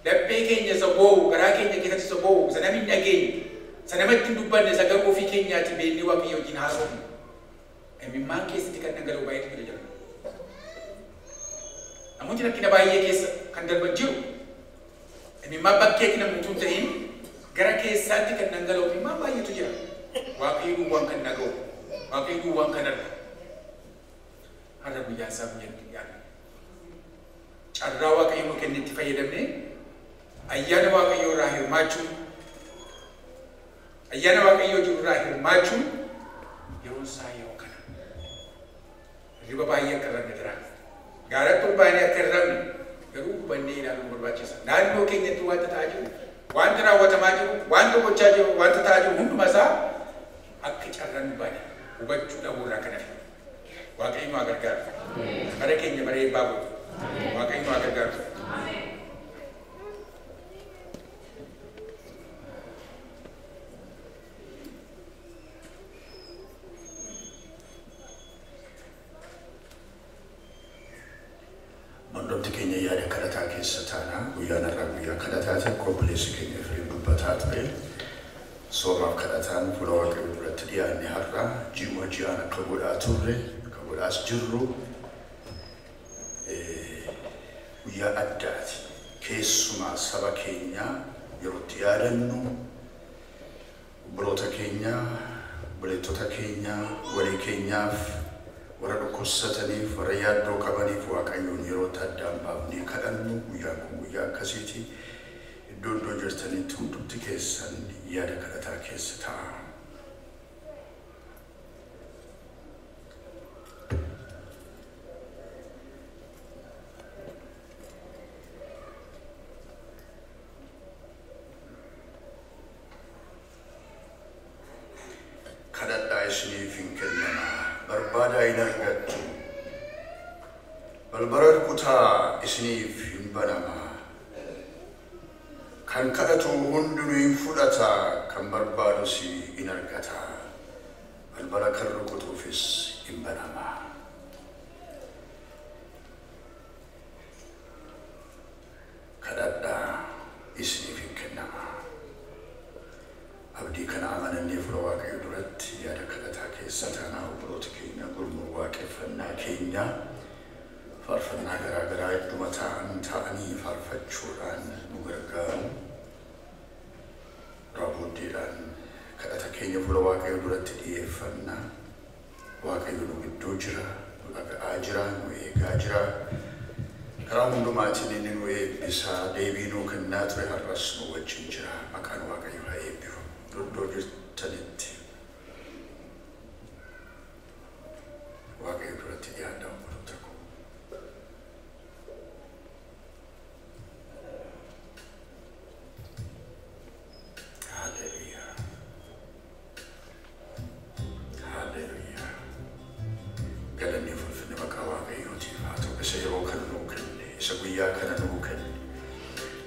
B: laphee keenya isa boo'u garaa keenya keessatti isa boo'u isa namni hin dhageenye isa namatti hin dubbanne isa garuu ofii keenyaati beellee waaqayyo wajjin haasofnu imimmaan keessatti kan dhangala'u baay'eetu jira jedhama namoonni rakkina baay'ee keessa kan darban jiru imimmaan bakkeetti namoota hin ta'in gara keessaatti kan dhangala'u imimmaan baay'eetu jira waaqayyo duwwaan kan dhaga'u waaqayyo duwwaan kan argu har'a guyyaan isaa guyyaan dhiyaatu carraa waaqayyo nu kennetti fayyadamnee ayyaana waaqayyo irraa hirmaachuun ayyaana waaqayyo jiru irraa hirmaachuun yeroon isaa yeroo kana riba baay'ee akka irra jira gaaratti ol baanee akka irrabne garuu hubannee ilaaluun barbaachisa naannoo keenyatti wanta ta'aa jiru wanta raawwatamaa jiru wanta gochaa jiru wanta ta'aa jiru hunduma isaa akka carraan nu baane hubachuu dhabuu irraa kana waaqayyo nu gargaaru bara keenya bara eebbaa godhu waaqayyo nu gargaaru
C: Mandopti keenya yaada kadhataa keessa taanaa guyyaan irraa guyyaa kadhataati qophiileessi keenya firii dubbataa ture soomaaf kadhataan fuula waaqayyo duratti dhiyaanne har'a ji'uma ji'aan akka godhaa turre akka godhaas jirru guyyaa addaati keessumaa saba keenyaa yerootti yaadannu obboloota keenyaa obboleettota keenyaa walii keenyaaf warra dhukkubsataniif warra yaaddoo qabaniif Waaqayyoon yeroo addaan baafnee kadhannu guyyaa kun guyyaa akkasiiti iddoo jirtanitti hundumti keessan yaada kadhataa keessa ta'a. Kadhadhaa isiniif hin kennama barbaadaa hin argattu balbala kutaa isiniif hin banama kan kadhatu hundinuu hin fudhata kan barbaadus hin argata balbala kan rukutuufis hin banama. Kadhadhaa isiniif hin kennama. Abdii kana amanannee fuula Waaqayyoo duratti yaada kadhataa keessa taanaa obboloota keenya gurmuu waaqeffannaa keenya faarfannaa garaa garaa idduma ta'anii faarfachuudhaan nu gargaaru raawwaddeedhaan kadhata keenya fuula Waaqayyoo duratti dhiyeeffannaa. Waaqayyo nu gidduu jira, nu dhaga'aa jira, nu eegaa jira. Karaa hundumaatiin inni nu eebbisaa deebii nuu kennaa ture har'as nu wajjin jira. Maqaan Waaqayyoo haa eebbifamu. Iddoo jirtanitti Waaqayyo duratti dhiyaadhaa obboloota koo. Haalleluuyaa. Haalleluuyaa. Galanni ulfinni maqaa Waaqayyootiif haa ta'u. Isa yeroo kana nuu kenne, isa guyyaa kana nuu kenne,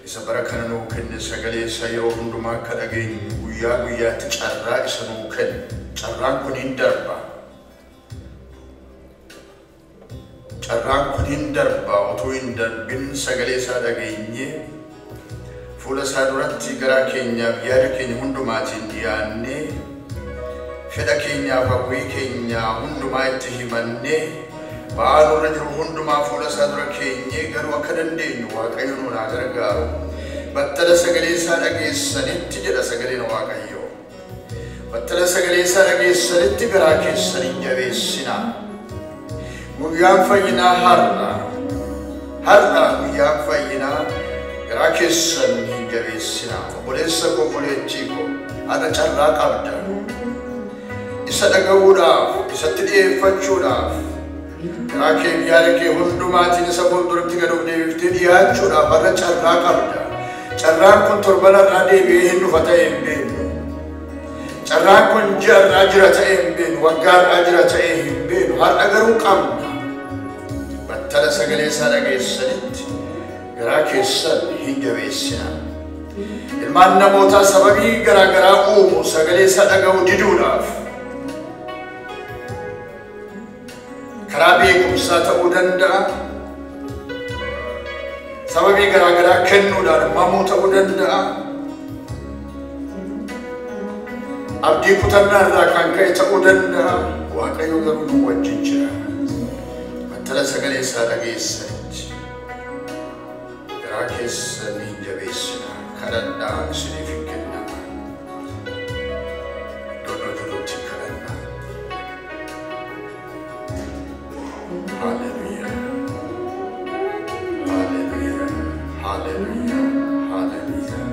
C: isa bara kana nuu kenne, sagalee isaa yeroo hundumaa akka dhageenyu guyyaa guyyaatti carraa isa nuu kenne. Carraan kun hin darba. Carraan kun hin darba. Otoo hin darbin sagalee isaa dhageenyee fuula isaa duratti garaa keenyaaf yaada keenya hundumaatiin dhiyaannee fedha keenyaaf hawwii keenya hundumaa itti himannee ba'aa nurra jiru hundumaa fuula isaa dura keenyee garuu akka dandeenyu Waaqayyo nu haa gargaaru. Battala sagalee isaa dhageessanitti jedha sagaleen Waaqayyoo. Battala sagalee isaa dhageessanitti garaa keessan hin jabeessinaa. Guyyaan fayyinaa har'a. Har'a guyyaan fayyinaa garaa keessan hin jabeessinaa. Obboleessa koo obboleettii koo har'a carraa qabda. Isa dhaga'uudhaaf, isatti dhiyeeffachuudhaaf garaa kee yaada kee hundumaatiin isa fuulduratti gad of deebiftee dhiyaachuudhaaf har'a carraa qabda. Carraan kun torbanarraa deebi'ee hin dhufa ta'ee hin beeknu. Carraan kun ji'arraa jira ta'ee hin beeknu. Waggaarraa jira ta'ee hin beeknu. Har'a garuu qabna. Battala sagalee isaa dhageessanitti garaa keessan hin jabeessinaa. Ilmaan namootaa sababii garaa garaa uumu sagalee isaa dhaga'uu diduudhaaf karaa beekumsaa ta'uu danda'a. Sababii garaa garaa kennuudhaan mamuu ta'uu danda'a. Abdii kutannaa irraa kan ka'e ta'uu danda'a. Waaqayyo garuu nu wajjin jira. Battala sagalee isaa dhageessanitti garaa keessan hin jabeessinaa. Kadhadhaa isiniif hin kennama. Iddoo jirutti kadhannaa. Hallelujah. Hallelujah. Hallelujah. Hallelujah.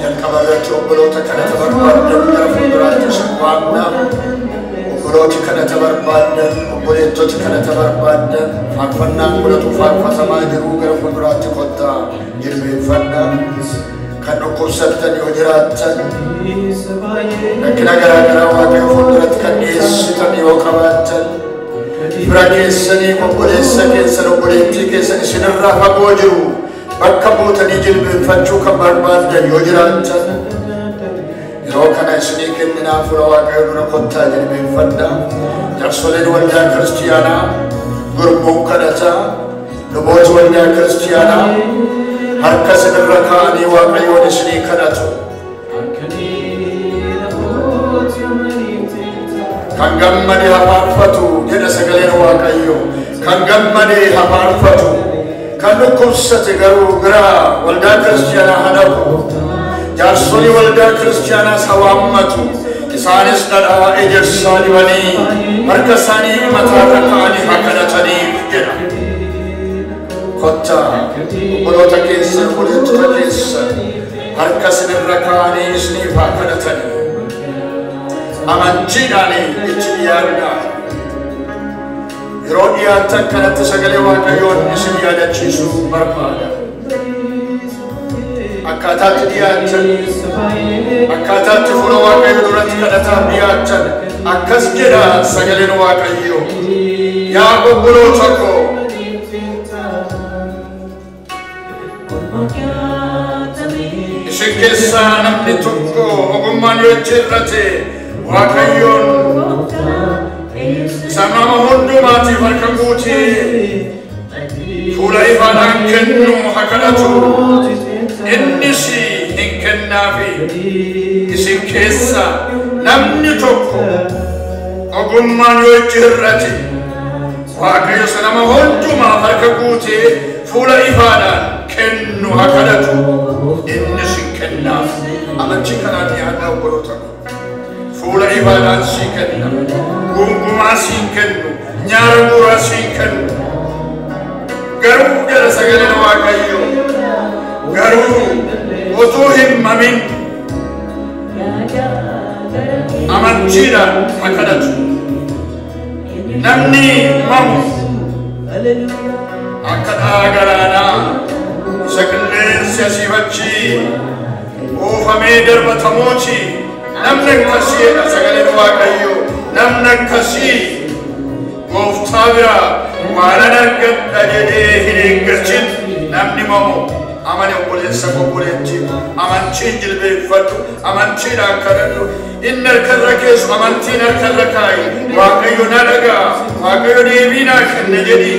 C: jalqabarratti obboloota kanatti barbaadan gara fuulduraatti sirbaamna. Obbolooti kanatti barbaadan, obboleettoti kanatti barbaadan faarfannaan godhatu faarfatamaa jiru gara fuulduraatti kottaa jilbeeffadha. Kan dhukkubsattan yoo jiraattan rakkina garaagaraa waaqayyo fuulduratti kan dhiyeessitan yoo qabaattan bira keessanii obboleessa keessan obboleettii keessan isinirraa fagoo jiru bakka buutanii jilbeeffachuu kan barbaadan yoo jiraattan yeroo kana isinii kenninaa fuula waaqayyo dura kottaa jilbeeffadha. Jaarsoleen waldaa kiristiyaanaa gurmuun kadhataa lubooti waldaa kiristiyaanaa harka sinirra kaa'anii waaqayyoon isinii kadhatu. Kan gammade hafaarfatu jedha sagaleen waaqayyo. Kan gammade hafaarfatu. Kan dhukkubsate garuu biraa waldaa kiristiyaanaa hanafu. Jaarsolii waldaa kiristiyaanaas hawaammatu. Isaanis dhadhaa ejersaa dibanii harka isaanii mataarra kaa'anii haa kadhataniif jedha. Kotta obboloota keessan obboleettota keessan harka sinirra kaa'anii isiniif haa kadhatanii amantiidhaan itti dhiyaadhaa. Yeroo dhiyaattan kanatti sagalee waaqayyoon isin yaadachiisuu barbaada. Akkaataatti dhiyaattan akkaataatti fuula waaqayyo duratti kadhataan dhiyaattan akkas jedha sagaleen waaqayyo. Yaa obboloota koo isin keessaa namni tokko ogummaan yoo jirrate waaqayyoon isa nama hundumaatiif harka guutee fuula ifaadhaan kennu haa kadhatu. Innis hin kennaafi. Isin keessaa namni tokko ogummaan yoo jirrate waaqayyo isa nama hundumaaf harka guutee fuula ifaadhaan kennu haa kadhatu. Innis hin kennaaf. Amantii kanaan dhiyaadhaa obboloota koo. Fuula ifaadhaan sii kenna. Gungumaa sii kennu. Nyaara bu'uuraa sii kennu. Garuu jala sagaleen waaqayyo. Garuu utuu hin mamin amantiidhaan haa kadhatu. Namni mamu akka dhaagalaanaa isa qilleensi asii achi oofamee darbatamuuti. Namni akkasiidha sagaleen waaqayyo. Namni akkasii gooftaa biraa waanan argadha jedhee hin eeggachin namni mamu amane obboleessa obboleettii amantiin jilbeeffadhu amantiidhaan kadhadhu. Inni harkarra keessu amantiin harkarra kaa'i. Waaqayyo na dhaga'a. Waaqayyo deebii naa kenna jedhi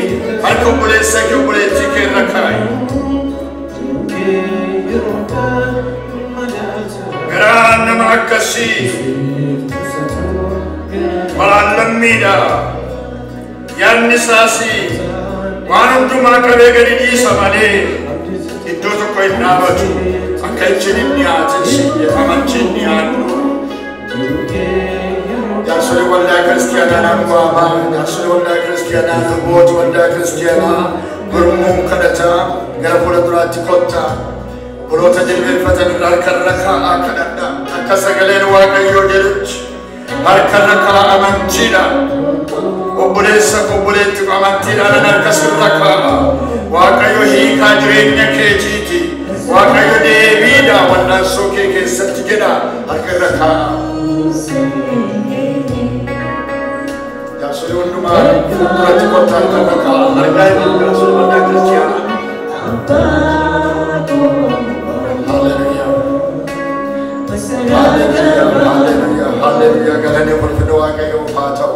C: harka obboleessa kee obboleettii kee irra kaa'i. Garaan nama akkasii balaan lammiidha. Yaadni isaas waan hundumaa qabee gadi dhiisa malee iddoo tokko hin dhaabatu. Akka ijjiin hin dhiyaatin amantiin dhiyaadhu. Jaarsolee waldaa kiristiyaanaa naan waamaa. Jaarsolee waldaa kiristiyaanaa luboota waldaa kiristiyaanaa gurmuun kadhataa gara fuula duraatti kottaa. Obboloota jilbeeffatan irraa harkarra kaa'aa kadhadhaa. Akka sagaleen waaqayyoo jedhutti harkarra kaa'aa amantiidhaan. Obboleessa obboleetti amantiidhaan harka sirra kaa'aa. Waaqayyo hiikaa jireenya keetiiti. Waaqayyo deebiidha wal'aansoo kee keessatti jedha harkarra kaa'aa. Jaarsolee hundumaa fuulduratti kottaa harkarra kaa'aa. Argaa hin jaarsolee waldaa kiristiyaanaa. Hallelujah. Hallelujah. Hallelujah. Hallelujah. Galanii ulfina waaqayyoof haa ta'u.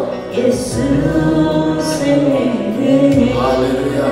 C: Hallelujah.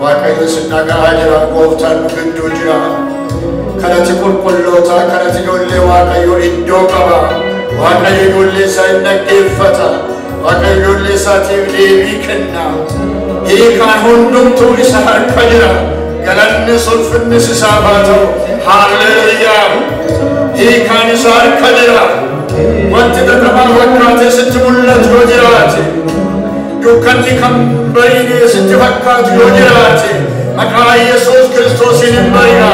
C: Waaqayyo sinnagaa jira, gooftaan nu gidduu jira. kadhati qulqulloota kadhati ijoollee Waaqayyo iddoo qaba. Waaqayyo ijoollee isaa hin dhaggeeffata. Waaqayyo ijoollee isaatiif deebii kenna. Hiikaan hundumtuu isa harka jira. Galanni ulfinnis isaaf haa ta'u. Haalleluuyaa. Hiikaan isa harka jira. Wanti dadhabaa fakkaatee sitti mul'atu yoo jiraate, dukkanni kan bari'ee sitti fakkaatu yoo jiraate, maqaa Yesuus Kiristoosiin hin bari'a.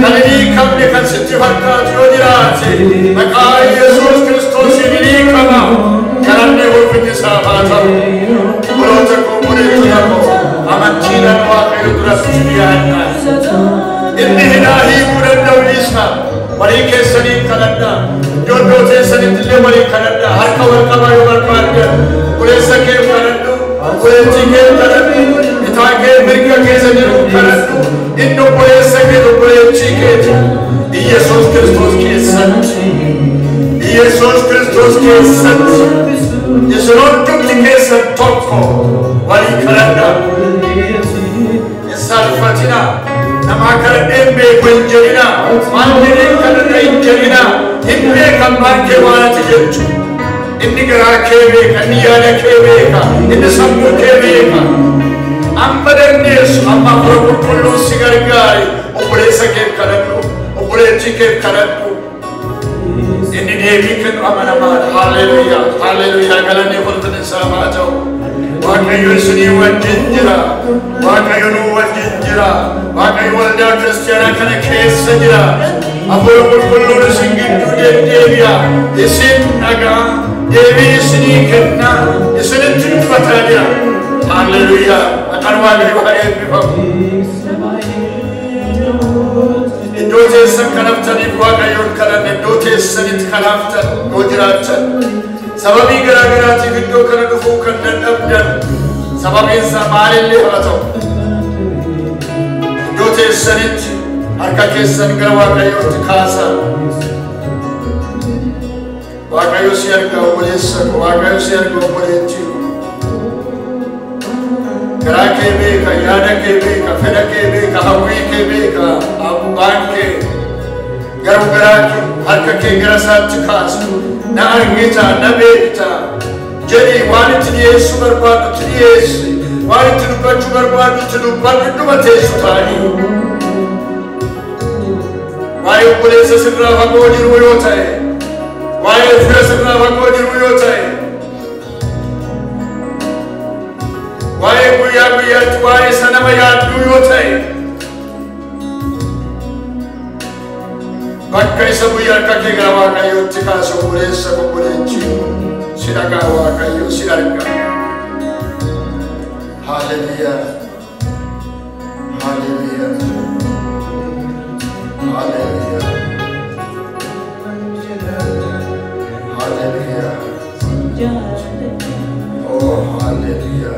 C: Kan hin hiikamne kan sitti fakkaatu yoo jiraate, maqaa Yesuus Kiristoosiin hin hiikama. Galanni ulfinni isaaf haa ta'u. Obboloota koo obboleettota koo amantiidhaan Waaqayyo duratti dhiyaadhaa. Inni hidhaa hiikuu danda'u isa. Walii keessaniif kadhadhaa. Iddoo teessanitti illee walii kadhadhaa. Harka wal qabaa yoo barbaaddan obboleessa kee kadhadhu, obboleettii kee kadhadhu, bitaa kee mirga keessa jiru kadhadhu. Inni obboleessa kee obboleettii keeti. Yesuus Kiristoos keessatti. Yesuus Kiristoos keessatti. Yesuun hundumti keessan tokko walii kadhadhaa. Hin salphatinaa. Nama kadhadheen beeku hin jedhina. Waan jedheen kadhadha hin jedhina. Hin beekan waan kee waan ati jettu. Inni garaa kee beeka, inni yaada kee beeka, inni sammuu kee beeka. Amma dandeessu amma afura qulqulluun si gargaari. Obboleessa keef kadhadhu, obboleettii keef kadhadhu. Inni deebii kennu amanamaadha. Haalleluuyaa, haalleluuyaa. Galanni ulfinni isaaf haa ta'u. Waaqayyo isinii wajjin jira. Waaqayyo nuu wajjin jira. Waaqayyo waldaa kiristaanaa kana keessa jira. Afura qulqulluun isin gidduu deddeebi'a. Isin dhagaa deebii isinii kenna. Isinitti dubbataa jira. Haalleluuyaa. Maqaan Waaqayyoo haa eebbifamu. Iddoo teessan kanaftaniif Waaqayyoon kadhanne iddoo teessanitti kanaaftan yoo jiraattan. Sababii garaagaraatiif iddoo kana dhufuu kan dadhabdan sababiin isaa maalillee haa ta'u. Iddoo teessanitti harka keessan gara Waaqayyootti kaasaa. Waaqayyo si arga obboleessa koo, Waaqayyo si arga obboleettii koo. Garaa kee beeka, yaada kee beeka, fedha kee beeka, hawwii kee beeka, abbaan kee. Garuu garaa kee harka kee gara isaatti kaasa. Na argita, na beekta. Jedhii waan itti dhiyeessuu barbaaddutti dhiyeessi. Waan itti dubbachuu barbaaddutti dubbadhu dhuma teessu ta'anii. Waa'ee obboleessa sirraa fagoo jiru yoo ta'e, waa'ee fira sirraa fagoo jiru yoo ta'e, waa'ee guyyaa guyyaatti waa'ee isa nama yaadduu yoo ta'e, bakka isa guyyaa harka kee gara Waaqayyootti kaasu obboleessa obboleettii si dhagaa Waaqayyo si arga. Hallelujah. Hallelujah. Hallelujah. Hallelujah. Oh, hallelujah.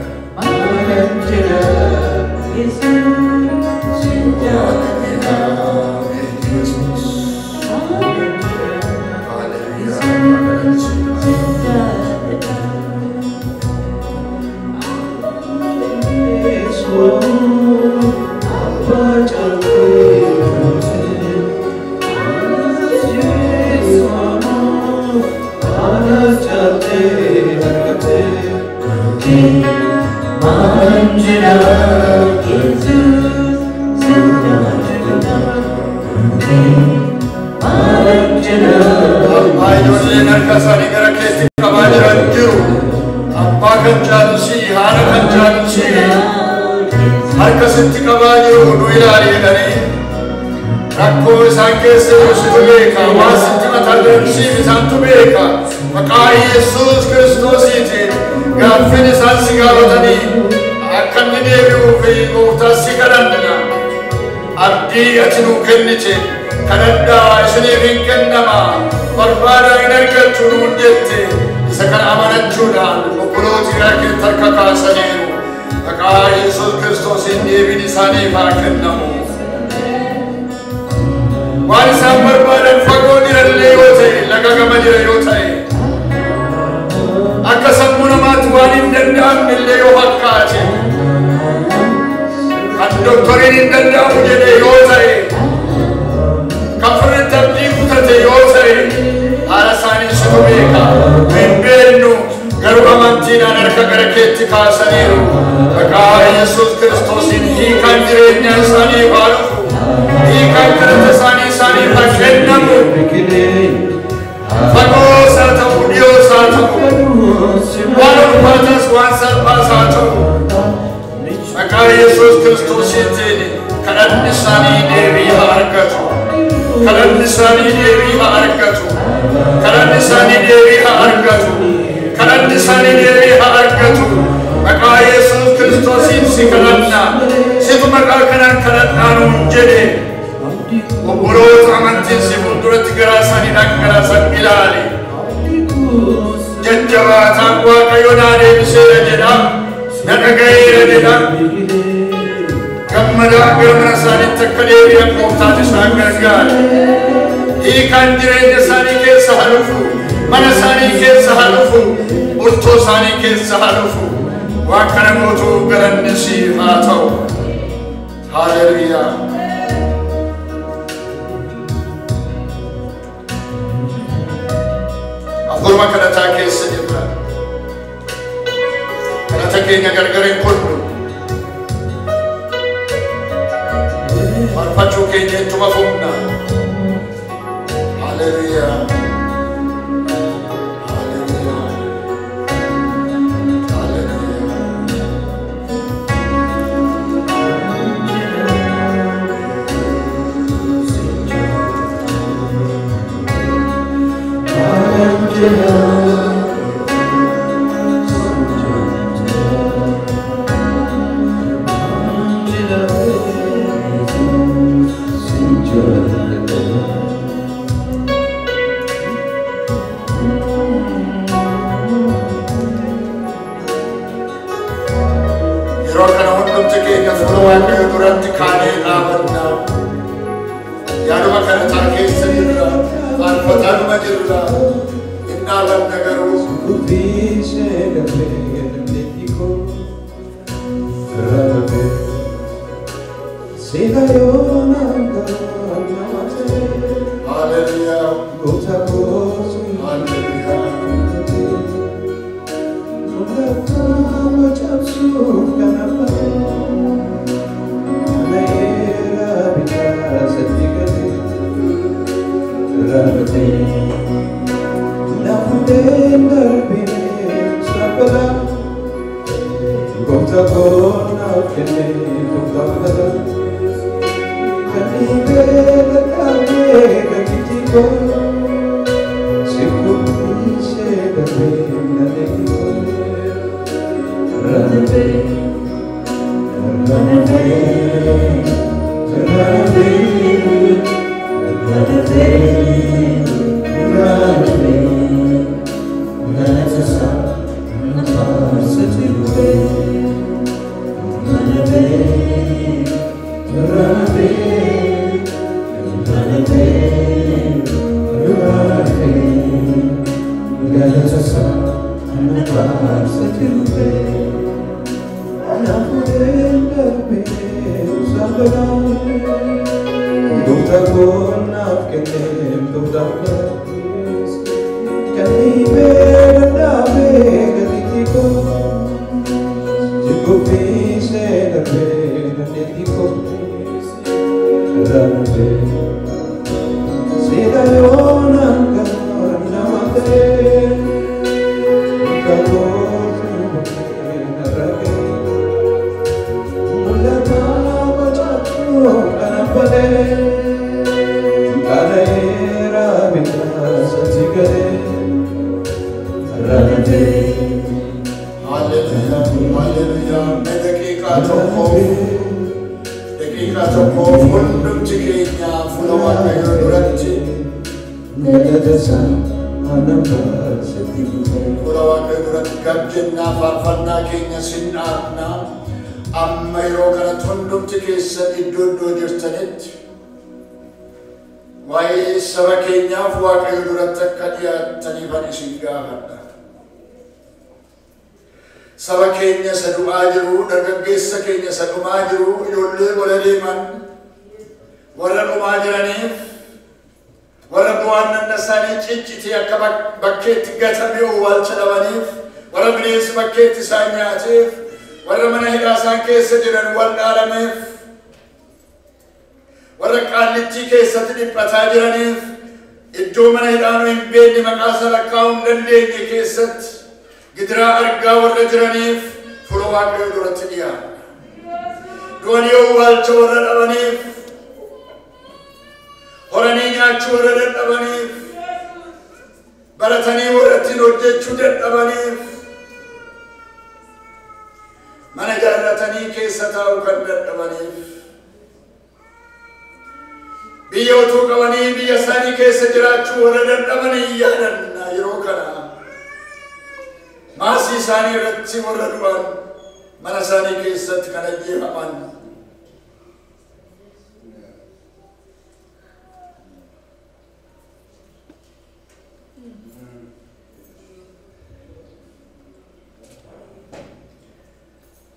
C: Maqaa Yesuus Kiristoosiitiin gaaffin isaan si gaafatanii akka inni deebi'uuf gooftaa si kadhannina. Abdii ati nuu kennite kadhadhaa isiniif hin kennama. Barbaadaa hin argattu nuun jette. Isa kana amanachuudhaan obbolooti gara keetti harka kaasaniiru. Maqaa Yesuus Kiristoosiin deebiin isaaniif haa kennamu. Waan isaan barbaadan fagoo jirallee yoo ta'e, laga gama jira yoo ta'e, akka sammuu namaatti waan hin danda'amne illee yoo fakkaate, kan doktoriin hin danda'amu jedhee yoo ta'e, saniru maka Yesus Kristosin hikan jirenya sani baru hikan kereta sani pakennamu fago satu dio satu walau batas wansar pasatu maka Yesus Kristosin ini kanan sani dewi hargatu kanan sani dewi hargatu kanan sani dewi hargatu kanan sani dewi hargatu maka Yesus Kristosin si kananna situ maka kanan anu jadi Obroot amantin si mundurat garasani nak garasan bilali jajjawa taqwa kayonade bisera jedam nakagaira jedam kammada agarmana sani takkadevi ak muhtati sagargal ikan direnya sani ke sahalufu mana sani ke sahalufu urto sani ke sahalufu wa kana motu garanne si matau hallelujah Gurma kadata keessa jirra kadata keenya gargaren kollu farfachuu keenya ittuma fufna haleluya haleluya Sabakenya sadu ajiru dargaggeessa keenya sadumaa jiru ijoollee gola deeman warra dhumaa jiraniif warra bu'aan isaanii ciccitee akka bakkeetti gatame owwaalcha dhabaniif warra bineensi bakkeetti isaan nyaateef warra mana hidhaasan keessa jiran wal dhaalameef, warra qaallichi keessatti dhiphataa jiraniif, iddoo mana hidhaanuu hin beekne maqaa isaa lakkaa'uu hin dandeenye keessatti gidiraa argaa warra jiraniif fuula Waaqayyoo duratti dhiyaanna. Du'anii owwaalcha warra dhabaniif, horanii nyaachuu warra dadhabaniif, baratanii warra ittiin hojjechuu dadhabaniif, mana ijaarratanii keessa taa'uu kan dadhabaniif, biyya utuu qabanii biyya isaanii keessa jiraachuu warra dadhabanii yaadanna. Yeroo kana maasii isaanii irratti warra du'an, mana isaanii keessatti kan ajjeefaman,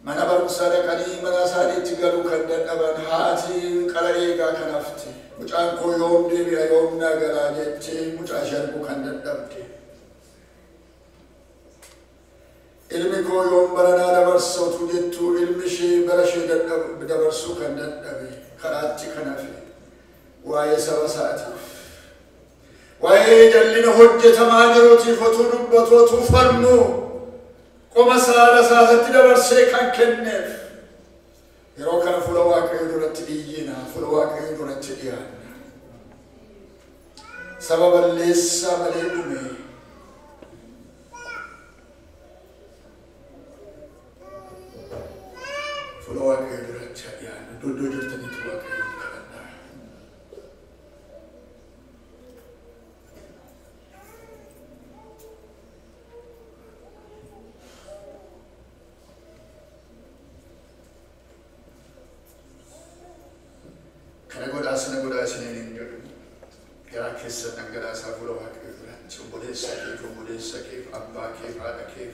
C: mana barumsaa dhaqanii mana isaaniitti galuu kan dadhaban, haati qara eegaa kan hafte, mucaan koo yoom deebi'a yoom naa galaa jettee mucaa ishee arguu kan dadhabde, ilmi koo yoom baranaa dabarsatu jettuu ilmi ishee bara ishee dabarsuu kan dadhabe, karaatti kan hafe waa'ee saba isaatiif, waa'ee jallina hojjetamaa jiruutiif otuu dubbatu otuu falmu qoma saara isaatti dabarsee kan kenneef yeroo kana fuula Waaqayyoo duratti iyyina, fuula Waaqayyoo duratti dhiyaanna. Saba balleessaa malee dhume, fuula Waaqayyoo duratti dhiyaanna. Iddoo jirtanitti Waaqayyoo kadhadhaa. Kana godhaa isiniin jedhu garaa keessa dhangalaasaa fuula Waaqayyoo duratti obboleessa keef, abbaa keef, haadha keef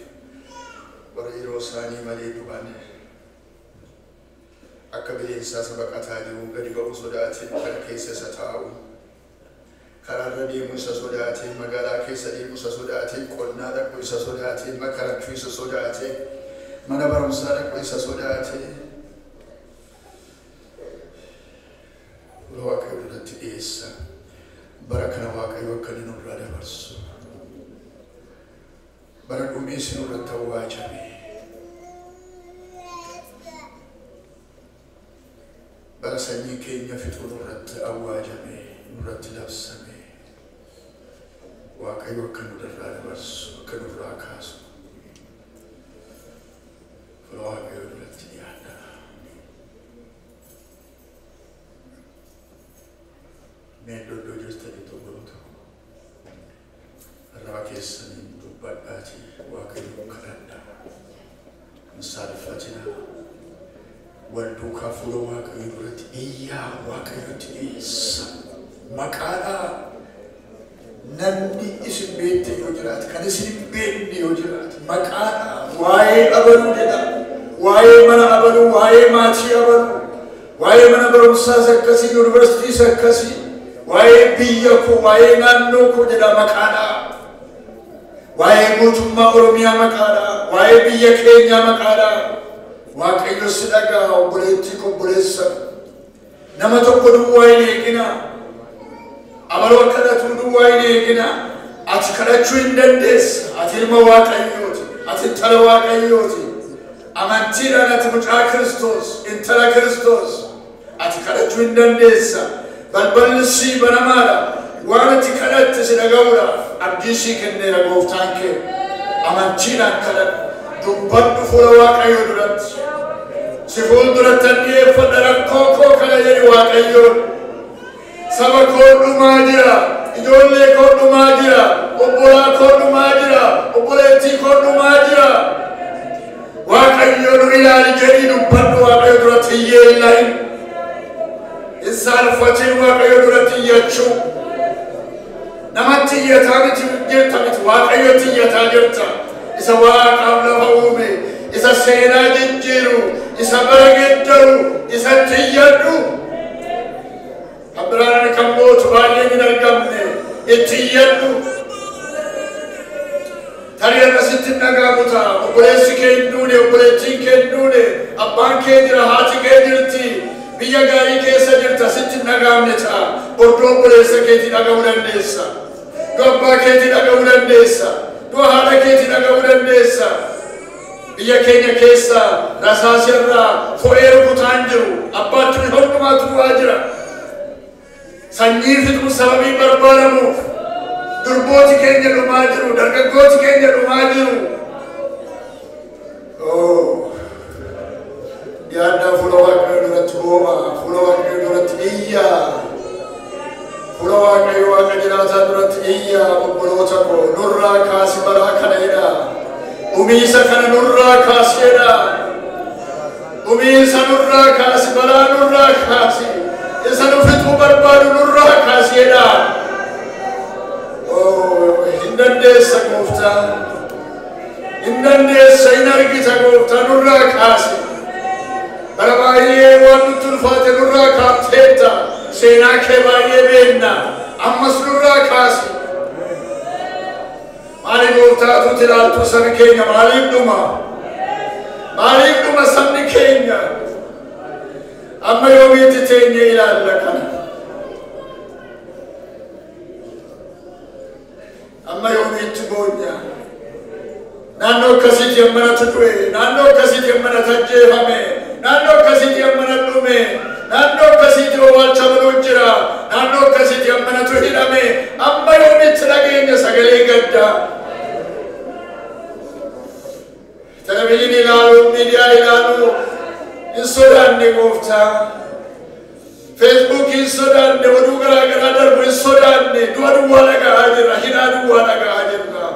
C: warra yeroo isaanii malee du'an akka bineensaa isa baqataa jiru gadi ba'uu sodaatiin kana keessa isa taa'u, karaarra deemu isa sodaatiin, magaalaa keessa deemu isa sodaatiin, qonnaa dhaqu isa sodaatiin, makarachuu isa sodaatiin, mana barumsaa dhaqu isa sodaatiin Waaqayyoo duratti dhiyeessa. Bara kana Waaqayyoo akka inni nurraa dabarsu, bara dhumiinsi nurratti awwaajame, bara sanyii keenya fixuu nurratti awwaajame, nurratti labsame, Waaqayyoo akka nurraa dabarsu, akka nurraa kaasu fuula Waaqayyoo duratti dhiyaanna. Meeddoo jirtanii tokkotu arraba keessaniin dubbadhaatii Waaqayyoo kadhadhaa. Hin saalfatina. Wal duukaa fuula Waaqayyoo duratti iyyaa Waaqayyootti dhiyeessa. Maqaadhaa namni isin beekte yoo jiraate, kan isin hin beekne yoo jiraate, maqaadhaa waa'ee abaluu jedha, waa'ee mana abaluu, waa'ee maatii abaluu, waa'ee mana barumsaas akkasii, yuunivarsiitiis akkasii, waa'ee biyya koo, waa'ee naannoo koo jedha maqaadhaa. Waa'ee mootummaa Oromiyaa maqaadhaa, waa'ee biyya keenyaa maqaadhaa. Waaqayyo si dhagaa obboleettii koo obboleessa. Nama tokko duwwaa hin eegina. Amaloo kadhatu duwwaa hin eegina. Ati kadhachuu hin dandeessa. Ati ilma Waaqayyooti. Ati intala Waaqayyooti. Amantiidhaan ati mucaa Kiristoos, intala Kiristoos. Ati kadhachuu hin dandeessa. Balballi sii banamaadha. Waan ati kadhatte si dhaga'uudhaaf abdii sii kenneera gooftaan kee. Amantiidhaan kadhadhu. Dubbadhu fuula Waaqayyoo duratti. Si fuulduratti dhiyeeffadha rakkoo koo kana jedhi Waaqayyoon. Saba koo dhumaa jira. Ijoollee koo dhumaa jira. Obbolaa koo dhumaa jira. Obboleettii koo dhumaa jira. Waaqayyo nu ilaali jedhi dubbadhu Waaqayyo duratti hiyyeellahin. Isaalfatiin Waaqayyo duratti iyyachuu. Namatti iyyataa miti jirta miti Waaqayyotti iyyataa jirta. Isa Waaqaaf lafa uume, isa seenaa jijjiiru, isa bara geddaru, isatti iyyadhu. Abiraan kan mootu baay'een hin argamne itti iyyadhu. Tarii akkasitti sitti nagaamuta obboleessi kee hin duune obboleettiin kee hin duune abbaan kee jira haati kee jirti biyya gaarii keessa jirta sitti nagaamne ta'a bordoo obboleessa keetii dhaga'uu dandeessa duu abbaa keetii dhaga'uu dandeessa duu haadha keetii dhaga'uu dandeessa biyya keenya keessa rasaasirraa fo'ee rukutaan jiru abbaatti hundumaatu du'aa jira sanyii fixuu sababii barbaadamuuf durbooti keenya dhumaa jiru dargaggooti keenya dhumaa jiru yaaddaa fuula waaqayyoo duratti booma fuula waaqayyoo duratti iyya fuula waaqayyoo waaqa jiraataa duratti iyya obboloota koo nurraa kaasi balaa kana jedha umiisa kana nurraa kaasi jedha umiisa nurraa kaasi balaa nurraa kaasi isa nu fixuu barbaadu nurraa kaasi jedha hin dandeessa gooftaa hin dandeessa hin argita gooftaa nurraa kaasi bara baay'ee waan nutti ulfaate nurraa kaafteetta seenaa kee baay'ee beenna ammas nurraa kaasi maaliif gooftaatu ilaaltu sabi keenya maaliif dhuma sabni keenya amma yoomiitti teenye ilaalla kana amma yoomiitti boonya naannoo akkasiitti ammanatu du'e naannoo akkasiitti ammanatu ajjeefame naannoo akkasiitti ammanatu dhume naannoo akkasiitti owwaalcha baluu jira naannoo akkasiitti ammanatu hidhame amma yoomiitti dhageenya sagalee gaddaa televiziyoonii ilaaluu miidiyaa ilaaluu hin sodaanne gooftaa feesbuukii hin sodaanne oduu garaagaraa darbu hin sodaanne du'a duwwaa dhaga'aa jirra hidhaa duwwaa dhaga'aa jirra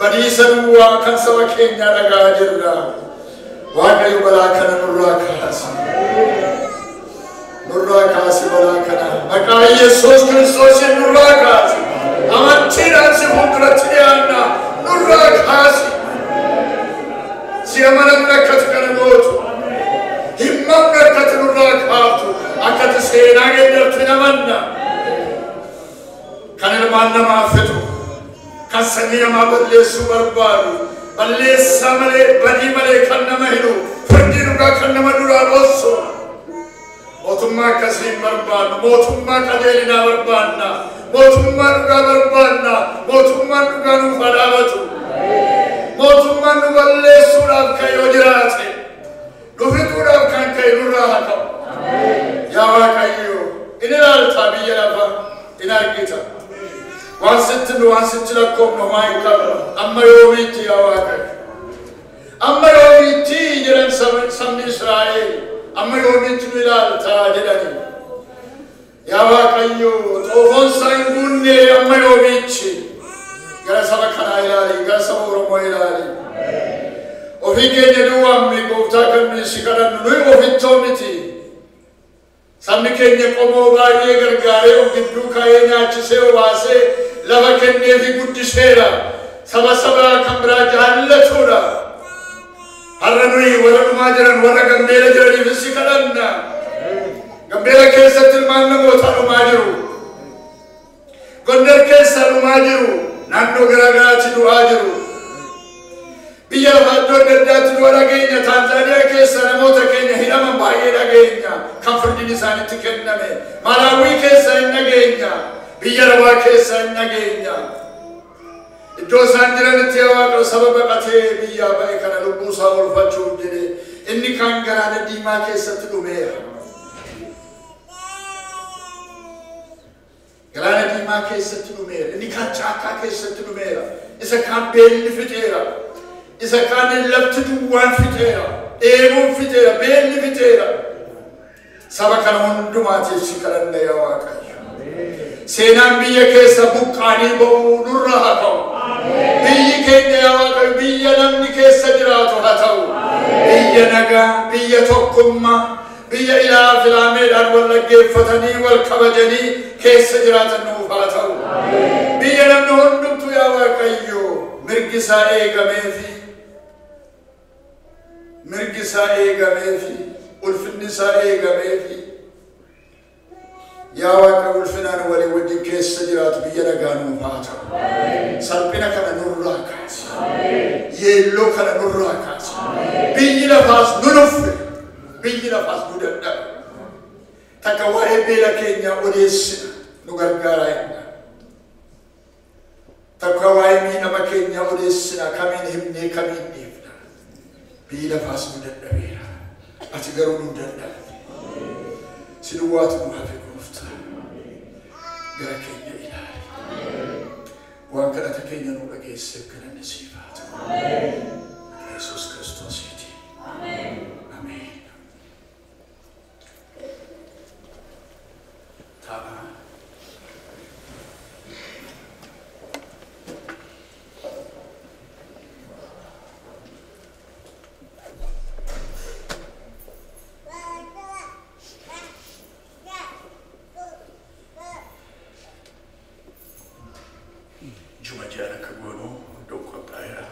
C: badiisa duwwaa kan saba keenyaa dhaga'aa jirra waaqayyo balaa kana nurraa kaasi balaa kana maqaa yesuus kiristoosiin nurraa kaasi amantiidhaan si fuulduratti dhiyaanna nurraa kaasi si amanan akkati kana gootu himmamni akkati nurraa kaaftu akkati seenaa geeddartu hin amanna kan ilmaan namaa fixu kan sanyii namaa balleessuu barbaadu balleessaa malee badii malee kan nama hidhu firdii dhugaa kan nama duraa dhossu mootummaa akkasii hin barbaannu mootummaa qajeelinaa barbaanna mootummaa dhugaa barbaanna mootummaan dhugaa nuuf haa dhaabatu mootummaan nu balleessuudhaaf kan yoo jiraate nu fixuudhaaf kan ka'e nurraa haa ta'u yaa waaqayyo in ilaaltaa biyya lafaa in argita waan sitti lakkoofnu maa hin qabnu amma yoomiitti yaa waaqayyo amma yoomiitti jedhan sabni Israa'el amma yoomiitti nu ilaaltaa jedhani yaa waaqayyo xoofoon isaa hin guunne amma yoomiitti gara saba kanaa ilaali gara saba Oromoo ilaali ofii keenya duwwaamne gooftaa kan si kadhannu nuyi ofittoo miti sabni keenya qomoo baay'ee gargaaree of gidduu kaa'ee nyaachisee obaasee lafa kenneefi guddiseera saba kan biraa jaallatuudha har'a nuyi warra dhumaa jiran warra gambeela jiraniif si kadhanna gambeela keessatti ilmaan namootaa dhumaa jiru Gondar keessa dhumaa jiru naannoo garaagaraatti du'aa jiru biyya lafaa iddoo adda addaatti du'a dhageenya Taanzaaniyaa keessa namoota keenya hidhaman baay'ee dhageenya kan firdiin isaanitti kenname Malaawii keessa hin dhageenya biyya Arabaa keessa hin dhageenya iddoo isaan jiranitti yaa Waaqayyo saba baqatee biyyaa ba'e kana lubbuu isaa oolfachuuf jedhe inni kan galaana diimaa keessatti dhumeera galaana diimaa keessatti dhumeera inni kan caakkaa keessatti dhumeera isa kan beelli fixeera isa kan lafti duwwaan fixeera dheebuun fixeera beelli fixeera saba kana hundumaatiif si kadhanna yaa Waaqayyo seenaan biyya keessa buqqaanii ba'uu nurra haa ta'u biyyi keenya yaa Waaqayyo biyya namni keessa jiraatu haa ta'u biyya nagaa biyya tokkummaa biyya ilaa filaameedhaan wal dhaggeeffatanii wal kabajanii keessa jiraatan nuuf haa ta'u biyya namni hundumtu yaa Waaqayyo mirgi isaa eegameefi ulfinni isaa eegameefi yaa Waaqayyo ulfinaan walii wajjin keessa jiraatu biyya nagaa nuuf haa ta'u salphina kana nurraa kaasi kaasi. Yeelloo kana nurraa kaasi. Biyyi lafaas nu nuffe. Biyyi lafaas nu dadhabe. Takka waa'ee beela keenya odeessina nu gargaaraa jenna. Takka waa'ee miidhama keenya odeessina kamiin himnee kamiin dhiifna. Biyyi lafaas nu dadhabeera. Ati garuu nu dadhabde. Si duwwaatu nu hafe gooftaa. Gara keenya ilaali. Waan kadhata keenya nu dhageesseef galanni siif haa ta'u. Yesuus Kiristoosiiti. Ameen. Ta'a. Juma jana kagono doko paya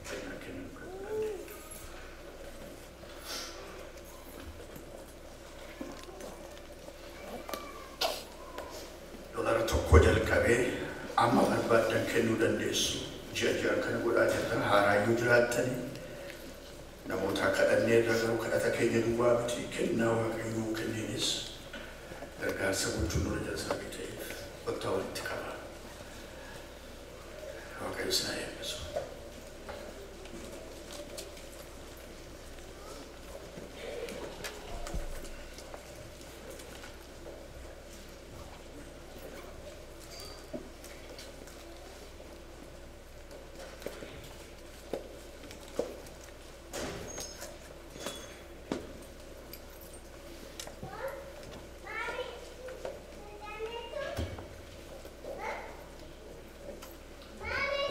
C: kena kena dolar tokko jalqabe amma barbaadan kennuu dandeessu ji'a kana godhaa jirra haaraayyuu jiraattani namoota kadhannee irra garuu kadhata keenya duwwaa miti kennaa waaqayyoo kenniinis gargaarsa gochuun nurra jalsaa ta'eef wanta walitti qaba. Okay, it's not episode.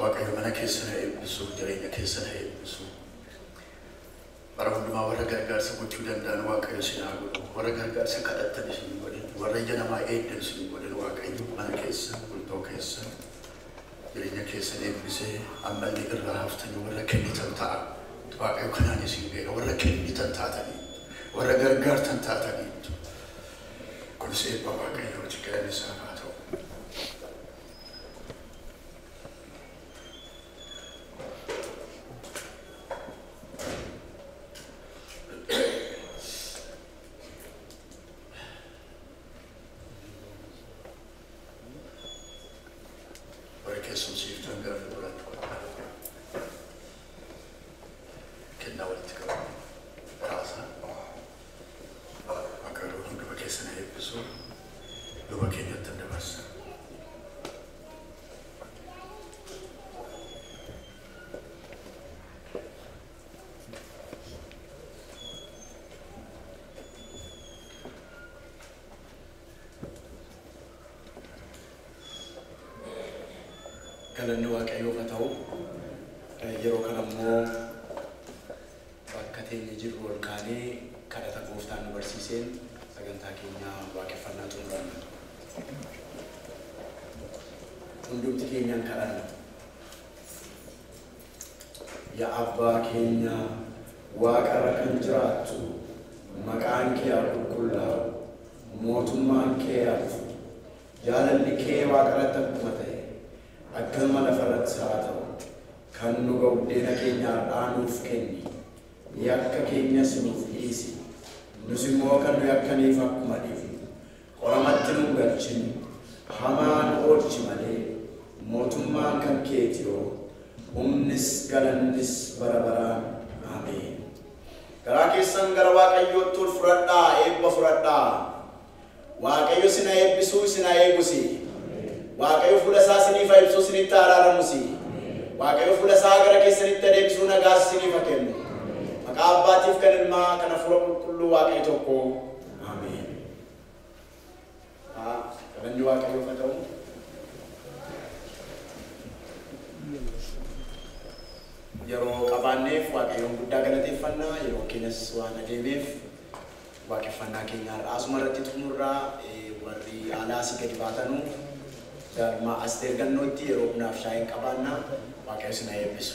C: Waaqayyo mana keessana eebbisu jireenya keessana eebbisu bara hundumaa warra gargaarsa gochuu danda'an waaqayyo isin haa godhu warra gargaarsa kadhattan isin godhin warra ija namaa eegdan isin godhin waaqayyo mana keessa bultoo keessa jireenya keessan eebbisee ammallee irraa haftanii warra kennitan ta'a waaqayyo kanaan isin beeka warra kennitan taatanii warra gargaartan taatanii kunis eebba waaqayyo galanni isaa haa ta'u. Galanni waaqayyoof haa ta'u yeroo kana immoo bakka teenya jirru ol kaanee kadhata gooftaan nu barsiiseen sagantaa keenya waaqeffannaa xumuranna. Hundumti keenyaan kadhanna. Yaa Abbaa keenya waaqarra kan jiraattu maqaan kee haa qulqullaa'u mootummaan kee haa dhufu jaalalli kee waaqarratti akkuma ta'e akkuma lafarratti haa ta'u kan nu ga'uddeena keenyaa dhaanuuf kenni yakka keenyas nuuf dhiisi nus immoo kan nu yakkaniif akkuma dhiifnu qoramatti nu galchin hamaan oolchi malee mootummaan kan keeti yoo humnis galannis bara baraan ameen. Garaa keessan gara waaqayyootti ol fudhadhaa eebba fudhadhaa waaqayyo sina eebbisuu sina eegusi. Waaqayyo fuula isaa isiniif ibsuu isinitti araaramusi. Waaqayyo fuula isaa gara keessanitti adeemsisuu nagaa isiniif kennu. Maqaa Abbaatiif kan Ilmaa kan Hafuura Qulqulluu waaqayyo tokko. Ameen. Galanni waaqayyoof haa ta'u. Yeroo qabaanneef waaqayyoon guddaa galateeffannaa yeroo keenyas waan adeemeef waaqeffannaa keenya asuma irratti xumurraa warri alaasii gadi baatanuu Dharma Asteer Gannootti yeroo bunaaf shaayiin qabaannaa waaqayyo isin haa eebbisu.